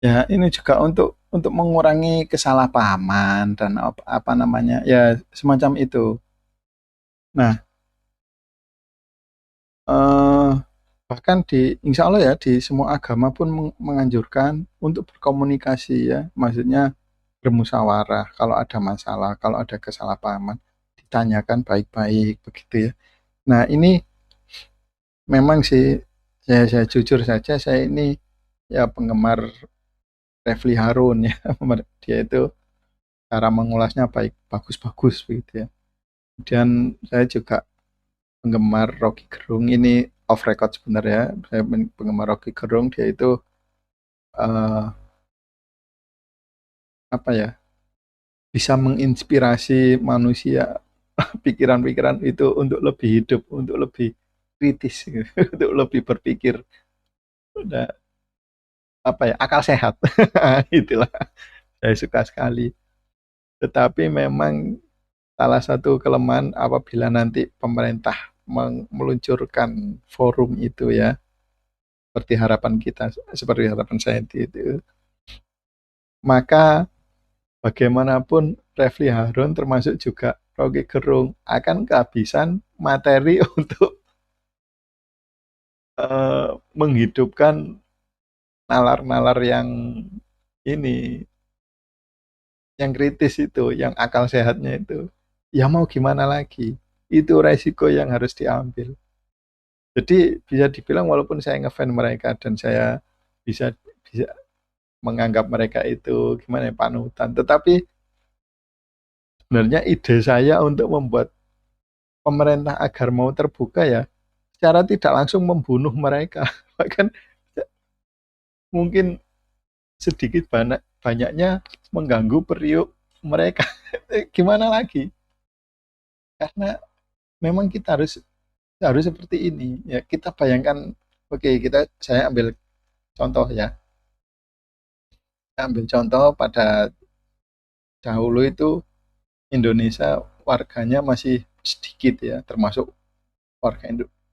Ya, ini juga untuk mengurangi kesalahpahaman dan apa namanya? Ya, semacam itu. Nah, eee, bahkan insya Allah ya, di semua agama pun menganjurkan untuk berkomunikasi ya, maksudnya bermusyawarah kalau ada masalah, kalau ada kesalahpahaman, ditanyakan baik-baik, begitu ya. Nah, ini memang sih, saya jujur saja, saya ini ya penggemar Refly Harun ya, dia itu cara mengulasnya baik, bagus-bagus begitu ya. Dan saya juga penggemar Rocky Gerung, ini off record sebenarnya, saya penggemar Rocky Gerung, dia itu eh, apa ya, bisa menginspirasi manusia pikiran-pikiran itu untuk lebih hidup, untuk lebih kritis, gitu. Untuk lebih berpikir, udah apa ya, akal sehat. Itulah, saya suka sekali. Tetapi memang salah satu kelemahan apabila nanti pemerintah meluncurkan forum itu ya, seperti harapan kita, seperti harapan saya itu, maka bagaimanapun Refly Harun termasuk juga Rocky Gerung akan kehabisan materi untuk menghidupkan nalar-nalar yang ini, yang kritis itu, yang akal sehatnya itu. Ya mau gimana lagi? Itu resiko yang harus diambil. Jadi bisa dibilang walaupun saya ngefans mereka dan saya bisa bisa menganggap mereka itu gimana ya, panutan, tetapi sebenarnya ide saya untuk membuat pemerintah agar mau terbuka ya secara tidak langsung membunuh mereka. Bahkan mungkin sedikit banyaknya mengganggu periuk mereka. Gimana lagi? Karena memang kita harus harus seperti ini ya. Kita bayangkan, oke, saya ambil contoh ya. Saya ambil contoh pada dahulu itu Indonesia warganya masih sedikit ya, termasuk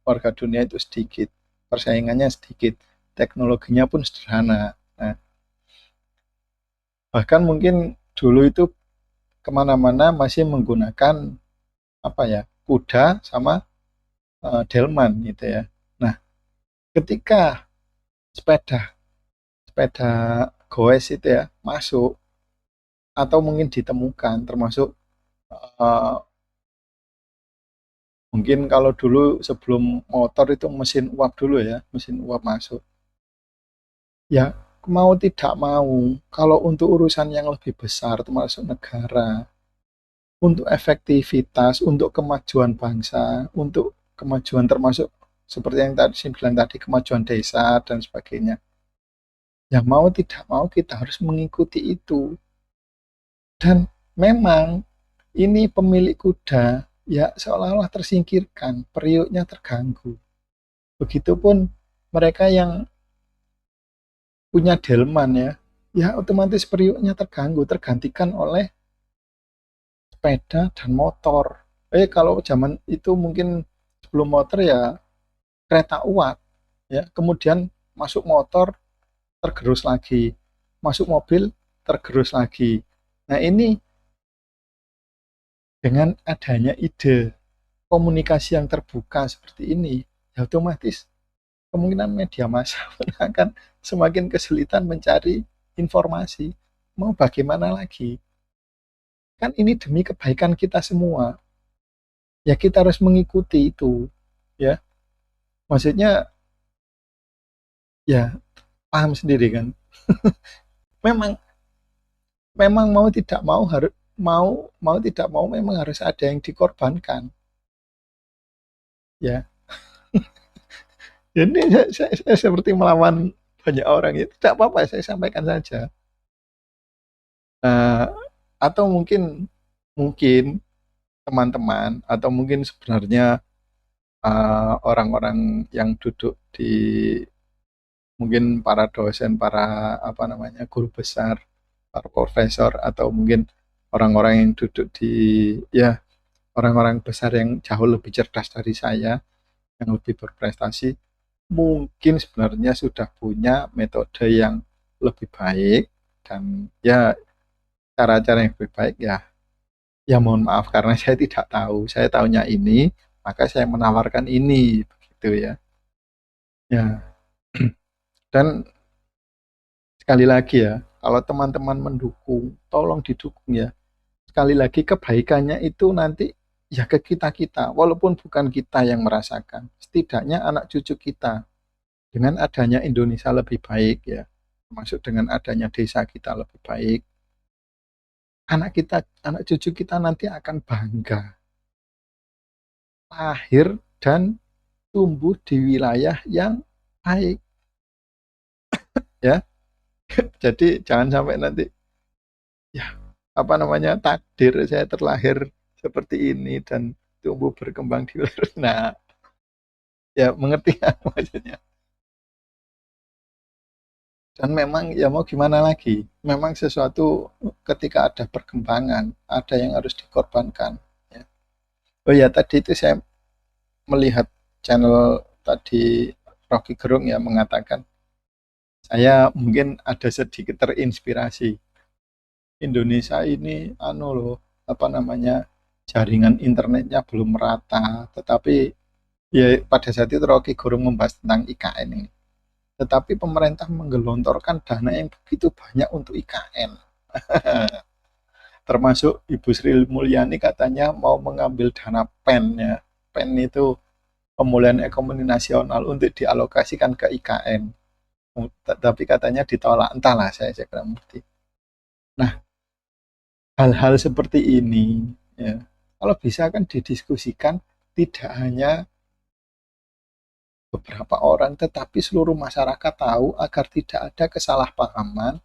warga dunia itu sedikit, persaingannya sedikit, teknologinya pun sederhana. Nah, bahkan mungkin dulu itu kemana-mana masih menggunakan apa ya, kuda sama delman gitu ya. Nah, ketika sepeda sepeda goes itu ya masuk atau mungkin ditemukan, termasuk eh, mungkin kalau dulu sebelum motor itu mesin uap dulu ya, mesin uap masuk. Ya, mau tidak mau, kalau untuk urusan yang lebih besar termasuk negara, untuk efektivitas, untuk kemajuan bangsa, untuk kemajuan termasuk seperti yang tadi saya bilang tadi, kemajuan desa dan sebagainya. Ya mau tidak mau kita harus mengikuti itu. Dan memang ini pemilik kuda ya seolah-olah tersingkirkan, periuknya terganggu. Begitupun mereka yang punya delman ya, ya otomatis periuknya terganggu, tergantikan oleh sepeda dan motor. Kalau zaman itu mungkin sebelum motor ya kereta uap ya, kemudian masuk motor tergerus lagi, masuk mobil tergerus lagi. Nah, ini dengan adanya ide komunikasi yang terbuka seperti ini, ya otomatis kemungkinan media massa pun akan semakin kesulitan mencari informasi. Mau bagaimana lagi? Kan ini demi kebaikan kita semua. Ya kita harus mengikuti itu. Ya, maksudnya ya paham sendiri kan. Memang memang mau tidak mau harus mau mau tidak mau memang harus ada yang dikorbankan. Ya, jadi saya seperti melawan banyak orang itu tidak apa-apa, saya sampaikan saja. Nah, atau mungkin mungkin teman-teman atau mungkin sebenarnya orang-orang yang duduk di, mungkin para dosen, para apa namanya, guru besar, para profesor, atau mungkin orang-orang yang duduk di, ya, orang-orang besar yang jauh lebih cerdas dari saya, yang lebih berprestasi, mungkin sebenarnya sudah punya metode yang lebih baik dan ya cara-cara yang lebih baik ya Ya mohon maaf karena saya tidak tahu, saya tahunya ini, maka saya menawarkan ini, begitu ya. Ya, dan sekali lagi ya, kalau teman-teman mendukung, tolong didukung ya. Sekali lagi kebaikannya itu nanti ya ke kita-kita, walaupun bukan kita yang merasakan. Setidaknya anak cucu kita dengan adanya Indonesia lebih baik ya, termasuk dengan adanya desa kita lebih baik, anak kita, anak cucu kita nanti akan bangga lahir dan tumbuh di wilayah yang baik ya. Jadi jangan sampai nanti ya apa namanya takdir saya terlahir seperti ini dan tumbuh berkembang di wilayah. Nah, ya mengerti ya maksudnya. Dan memang ya mau gimana lagi? Memang sesuatu ketika ada perkembangan, ada yang harus dikorbankan. Ya. Oh ya tadi itu saya melihat channel tadi Rocky Gerung ya mengatakan saya mungkin ada sedikit terinspirasi. Indonesia ini anu loh apa namanya jaringan internetnya belum merata, tetapi ya pada saat itu Rocky Gerung membahas tentang IKN ini. Tetapi pemerintah menggelontorkan dana yang begitu banyak untuk IKN. Termasuk Ibu Sri Mulyani katanya mau mengambil dana PEN ya. PEN itu pemulihan ekonomi nasional untuk dialokasikan ke IKN. Tapi katanya ditolak, entahlah saya kurang ngerti. Nah, hal-hal seperti ini ya, kalau bisa kan didiskusikan tidak hanya beberapa orang tetapi seluruh masyarakat tahu agar tidak ada kesalahpahaman,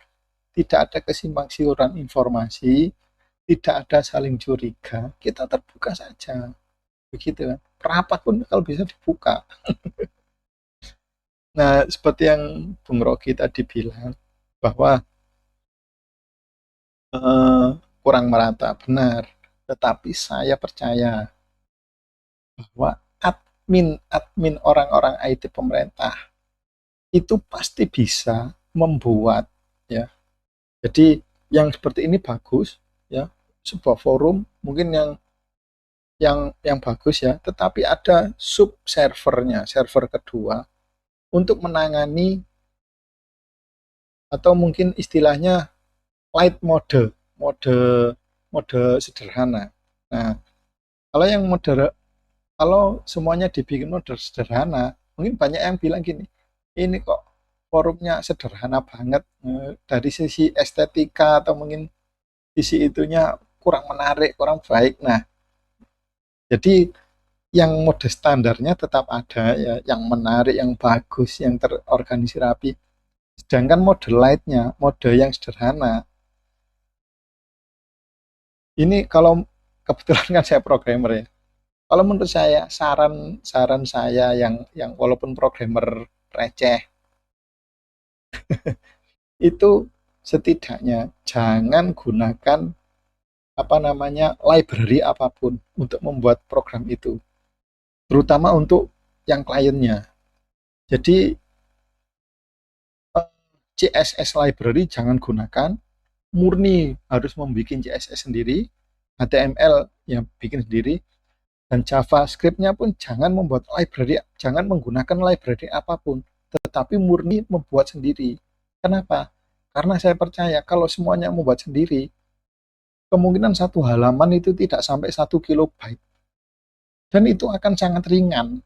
tidak ada kesimpang siuran informasi, tidak ada saling curiga, kita terbuka saja begitu kan, rapat pun kalau bisa dibuka. Nah seperti yang Bung Rocky tadi bilang bahwa eh, kurang merata benar, tetapi saya percaya bahwa admin orang-orang IT pemerintah itu pasti bisa membuat ya. Jadi yang seperti ini bagus ya, sebuah forum mungkin yang bagus ya, tetapi ada sub servernya, server kedua untuk menangani atau mungkin istilahnya light mode, mode mode sederhana. Nah, kalau yang mode kalau semuanya dibikin mode sederhana, mungkin banyak yang bilang gini, ini kok forumnya sederhana banget dari sisi estetika atau mungkin sisi itunya kurang menarik, kurang baik. Nah, jadi yang mode standarnya tetap ada ya, yang menarik, yang bagus, yang terorganisir rapi. Sedangkan mode lightnya, mode yang sederhana, ini kalau kebetulan kan saya programmer ya. Kalau menurut saya saran saran saya yang walaupun programmer receh itu setidaknya jangan gunakan apa namanya library apapun untuk membuat program itu, terutama untuk yang kliennya. Jadi CSS library jangan gunakan, murni harus membuat CSS sendiri, HTML yang bikin sendiri, dan JavaScript-nya pun jangan membuat library, jangan menggunakan library apapun, tetapi murni membuat sendiri. Kenapa? Karena saya percaya kalau semuanya membuat sendiri, kemungkinan satu halaman itu tidak sampai 1 kilobyte. Dan itu akan sangat ringan.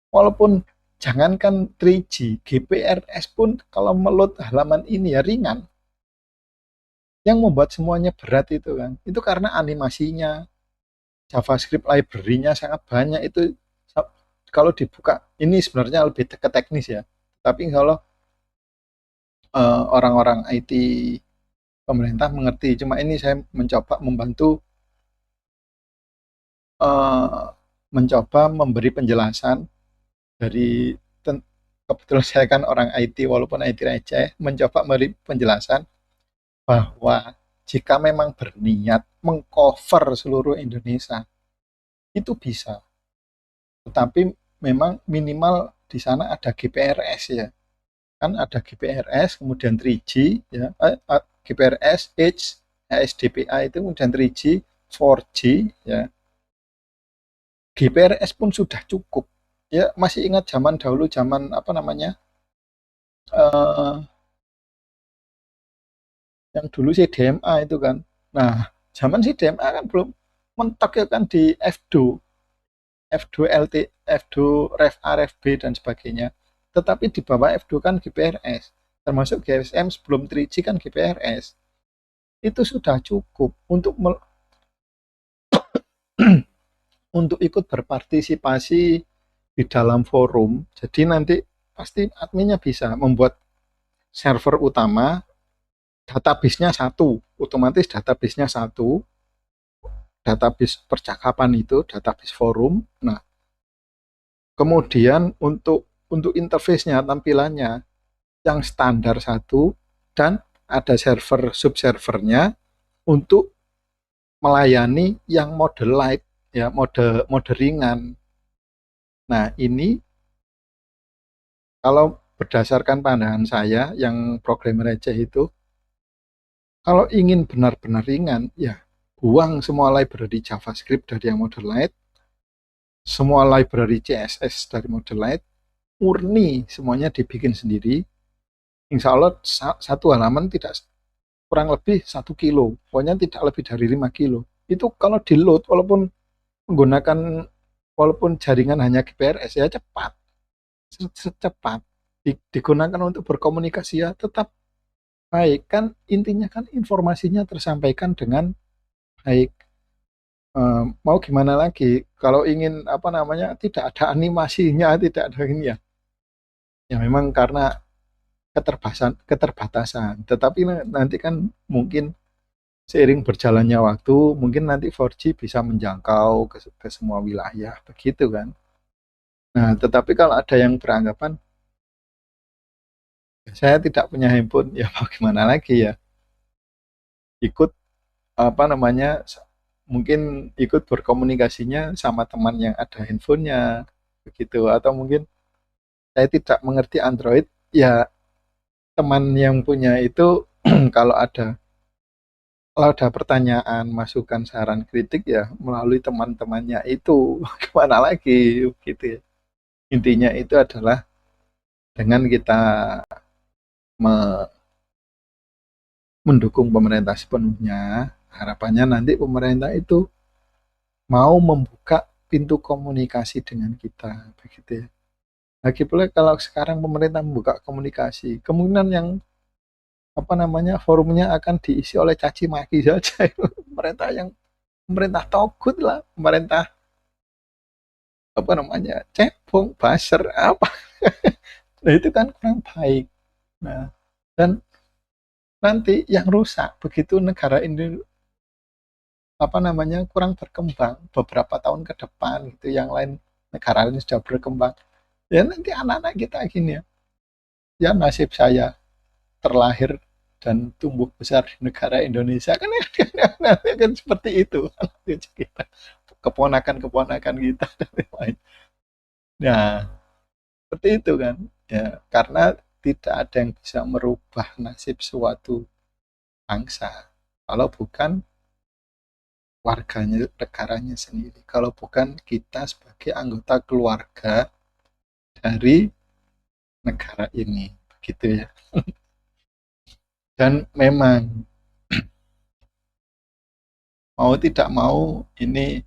Walaupun jangankan 3G, GPRS pun kalau meload halaman ini ya ringan. Yang membuat semuanya berat itu kan, itu karena animasinya, JavaScript library-nya sangat banyak itu. Kalau dibuka, ini sebenarnya lebih ke teknis ya. Tapi kalau orang-orang IT pemerintah mengerti, cuma ini saya mencoba membantu, uh, mencoba memberi penjelasan dari kebetulan saya kan orang IT walaupun IT receh, mencoba memberi penjelasan bahwa jika memang berniat mengcover seluruh Indonesia itu bisa, tetapi memang minimal di sana ada GPRS ya, kan ada GPRS kemudian 3G ya, GPRS H HDPA itu kemudian 3G 4G ya, GPRS pun sudah cukup. Ya, masih ingat zaman dahulu, zaman apa namanya, eh, yang dulu sih DMA itu kan. Nah, zaman sih DMA kan belum mentok ya kan di F2, F2 LT, F2 Ref A, Ref B dan sebagainya. Tetapi di bawah F2 kan GPRS, termasuk GSM sebelum 3G kan GPRS. Itu sudah cukup untuk untuk ikut berpartisipasi di dalam forum. Jadi nanti pasti adminnya bisa membuat server utama, database-nya satu, otomatis database-nya satu, database percakapan itu, database forum. Nah, kemudian untuk interface-nya, tampilannya yang standar satu, dan ada server subservernya untuk melayani yang mode light, ya, mode mode ringan. Nah, ini kalau berdasarkan pandangan saya yang programmer aja itu, kalau ingin benar-benar ringan, ya buang semua library JavaScript dari yang mode light, semua library CSS dari mode light, murni semuanya dibikin sendiri. Insya Allah satu halaman tidak kurang lebih 1 kilo, pokoknya tidak lebih dari 5 kilo. Itu kalau di load, walaupun menggunakan, walaupun jaringan hanya GPRS ya cepat, secepat digunakan untuk berkomunikasi ya tetap baik kan, intinya kan informasinya tersampaikan dengan baik. Mau gimana lagi kalau ingin apa namanya tidak ada animasinya, tidak ada ini ya, ya memang karena keterbatasan. Tetapi nanti kan mungkin seiring berjalannya waktu, mungkin nanti 4G bisa menjangkau ke semua wilayah begitu kan. Nah, tetapi kalau ada yang beranggapan saya tidak punya handphone, ya mau gimana lagi ya, ikut apa namanya, mungkin ikut berkomunikasinya sama teman yang ada handphonenya begitu, atau mungkin saya tidak mengerti Android, ya teman yang punya itu kalau ada pertanyaan, masukan, saran, kritik ya melalui teman-temannya itu. Kemana lagi gitu ya. Intinya itu adalah dengan kita mendukung pemerintah sepenuhnya, harapannya nanti pemerintah itu mau membuka pintu komunikasi dengan kita begitu ya. Lagi pula kalau sekarang pemerintah membuka komunikasi, kemungkinan yang apa namanya forumnya akan diisi oleh caci maki saja. Pemerintah yang pemerintah togut lah, pemerintah apa namanya cebong, baser apa. Nah, itu kan kurang baik. Nah, dan nanti yang rusak begitu negara ini apa namanya kurang berkembang beberapa tahun ke depan gitu, yang lain negara lain sudah berkembang, ya nanti anak-anak kita gini ya, ya nasib saya terlahir dan tumbuh besar di negara Indonesia kan, nanti kan seperti itu kita, keponakan-keponakan kita dan lain. Nah, seperti itu kan. Ya, karena tidak ada yang bisa merubah nasib suatu bangsa kalau bukan warganya, negaranya sendiri. Kalau bukan kita sebagai anggota keluarga dari negara ini, begitu ya. Dan memang mau tidak mau ini,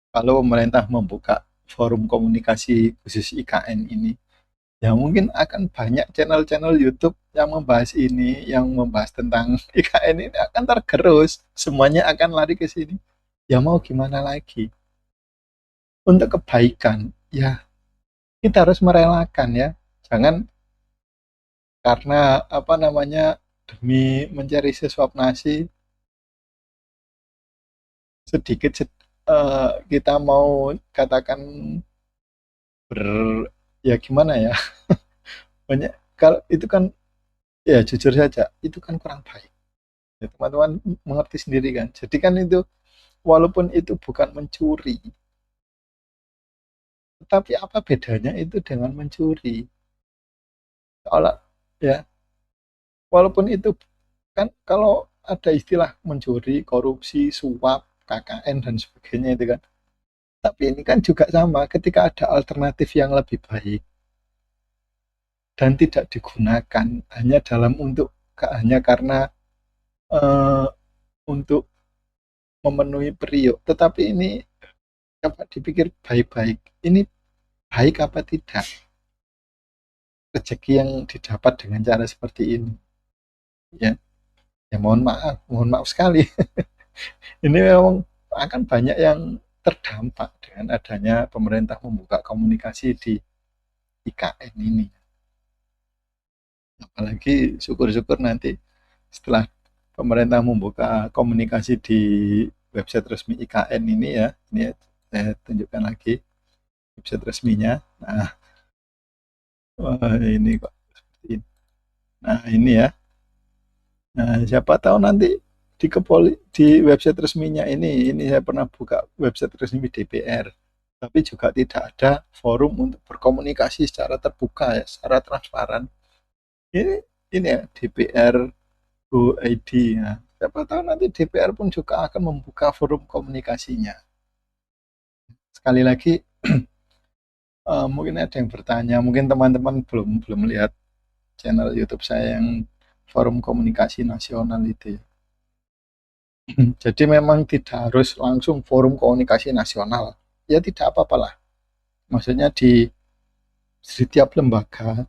kalau pemerintah membuka forum komunikasi khusus IKN ini, ya mungkin akan banyak channel-channel YouTube yang membahas ini, yang membahas tentang IKN ini akan tergerus, semuanya akan lari ke sini. Ya mau gimana lagi? Untuk kebaikan, ya kita harus merelakan ya. Jangan karena apa namanya demi mencari sesuap nasi sedikit kita mau katakan ber ya gimana ya, banyak kalau itu kan, ya jujur saja itu kan kurang baik ya, teman-teman mengerti sendiri kan, jadi kan itu walaupun itu bukan mencuri, tetapi apa bedanya itu dengan mencuri, kalau ya walaupun itu kan, kalau ada istilah mencuri, korupsi, suap, KKN dan sebagainya itu kan. Tapi ini kan juga sama, ketika ada alternatif yang lebih baik dan tidak digunakan hanya hanya karena eh, untuk memenuhi periuk, tetapi ini coba dipikir baik-baik. Ini baik apa tidak rezeki yang didapat dengan cara seperti ini? Ya, ya mohon maaf sekali. Ini memang akan banyak yang terdampak dengan adanya pemerintah membuka komunikasi di IKN ini. Apalagi syukur-syukur nanti setelah pemerintah membuka komunikasi di website resmi IKN ini ya, ini saya tunjukkan lagi website resminya. Nah, ini kok seperti ini. Nah, ini ya. Nah, siapa tahu nanti di website resminya ini saya pernah buka website resmi DPR, tapi juga tidak ada forum untuk berkomunikasi secara terbuka ya, secara transparan. Ini ini ya DPR Go ID ya. Siapa tahu nanti DPR pun juga akan membuka forum komunikasinya. Sekali lagi mungkin ada yang bertanya, mungkin teman-teman belum belum lihat channel YouTube saya yang Forum Komunikasi Nasional itu ya. Jadi memang tidak harus langsung Forum Komunikasi Nasional. Ya tidak apa-apa lah. Maksudnya di setiap lembaga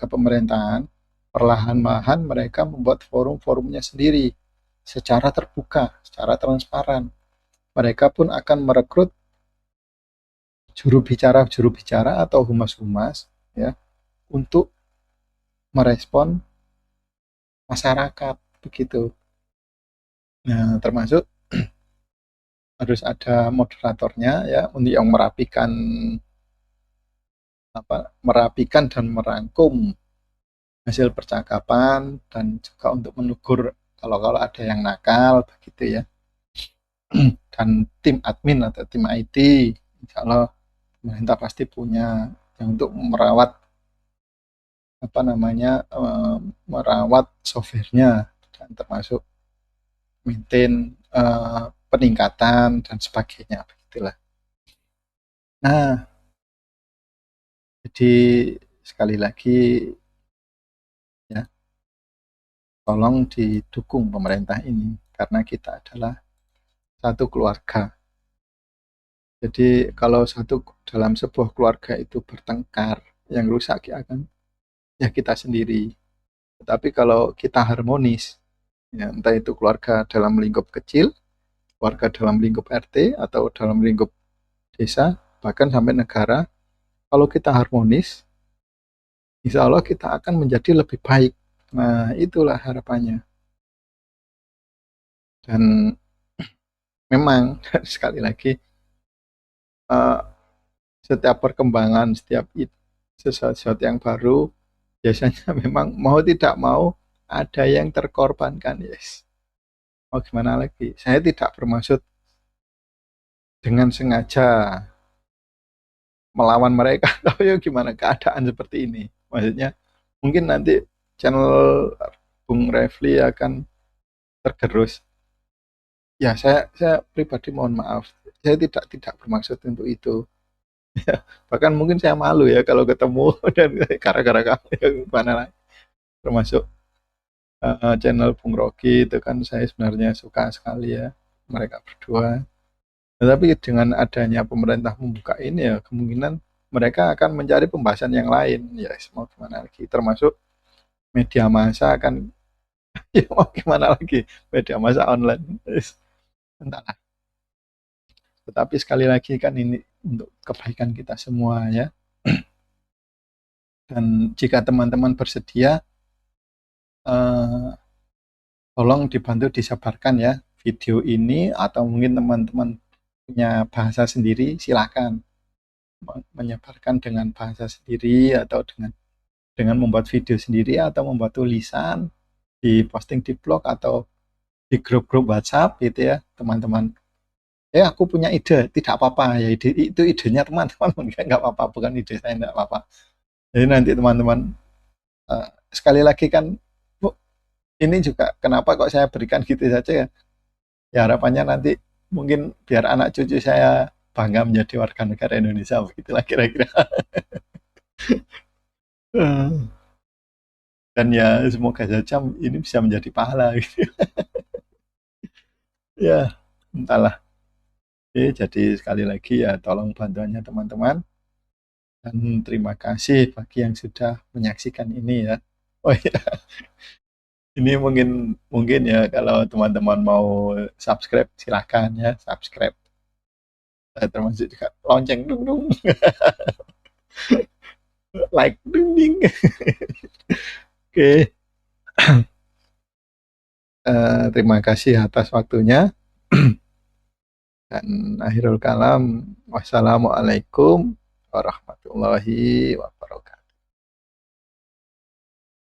pemerintahan, perlahan-lahan mereka membuat forum-forumnya sendiri secara terbuka, secara transparan. Mereka pun akan merekrut juru bicara atau humas-humas ya untuk merespon masyarakat begitu. Nah, termasuk harus ada moderatornya ya untuk yang merapikan dan merangkum hasil percakapan dan juga untuk menegur kalau ada yang nakal begitu ya. Dan tim admin atau tim IT insya Allah pemerintah pasti punya yang untuk merawat softwarenya dan termasuk maintain peningkatan dan sebagainya begitulah. Nah, jadi sekali lagi ya, tolong didukung pemerintah ini karena kita adalah satu keluarga. Jadi kalau dalam sebuah keluarga itu bertengkar, yang rusak ya kita sendiri. Tetapi kalau kita harmonis, ya entah itu keluarga dalam lingkup kecil, keluarga dalam lingkup RT atau dalam lingkup desa, bahkan sampai negara, kalau kita harmonis, insya Allah kita akan menjadi lebih baik. Nah, itulah harapannya. Dan memang sekali lagi uh, setiap perkembangan, sesuatu yang baru, biasanya memang mau tidak mau ada yang terkorbankan, yes. Mau gimana lagi? Saya tidak bermaksud dengan sengaja melawan mereka, tapi ya gimana keadaan seperti ini. Maksudnya mungkin nanti channel Bung Refli akan tergerus. Ya, saya pribadi mohon maaf. Saya tidak bermaksud untuk itu. Bahkan mungkin saya malu ya kalau ketemu dan gara-gara kamu ya gimana lah. Termasuk channel Bung Rocky itu kan saya sebenarnya suka sekali ya mereka berdua. Tetapi dengan adanya pemerintah membuka ini ya kemungkinan mereka akan mencari pembahasan yang lain. Ya mau gimana lagi. Termasuk media massa akan ya mau gimana lagi media massa online. Entahlah. Tetapi sekali lagi kan ini untuk kebaikan kita semua ya. Dan jika teman-teman bersedia, eh, tolong dibantu disebarkan ya video ini atau mungkin teman-teman punya bahasa sendiri, silakan menyebarkan dengan bahasa sendiri atau dengan membuat video sendiri atau membuat tulisan diposting di blog atau di grup-grup WhatsApp gitu ya teman-teman. Aku punya ide, tidak apa-apa ya itu idenya teman-teman nggak apa-apa, bukan ide saya nggak apa-apa. Jadi nanti teman-teman sekali lagi kan Bu, ini juga kenapa kok saya berikan gitu saja ya. Ya harapannya nanti mungkin biar anak cucu saya bangga menjadi warga negara Indonesia, begitulah kira-kira. Dan ya semoga saja ini bisa menjadi pahala gitu. Ya, entahlah. Oke, jadi sekali lagi ya tolong bantuannya teman-teman dan terima kasih bagi yang sudah menyaksikan ini ya. Oh iya, ini mungkin mungkin ya kalau teman-teman mau subscribe silahkan ya subscribe. Termasuk juga lonceng dung dung, like ding ding. Oke, terima kasih atas waktunya. Dan akhirul kalam, wassalamualaikum warahmatullahi wabarakatuh.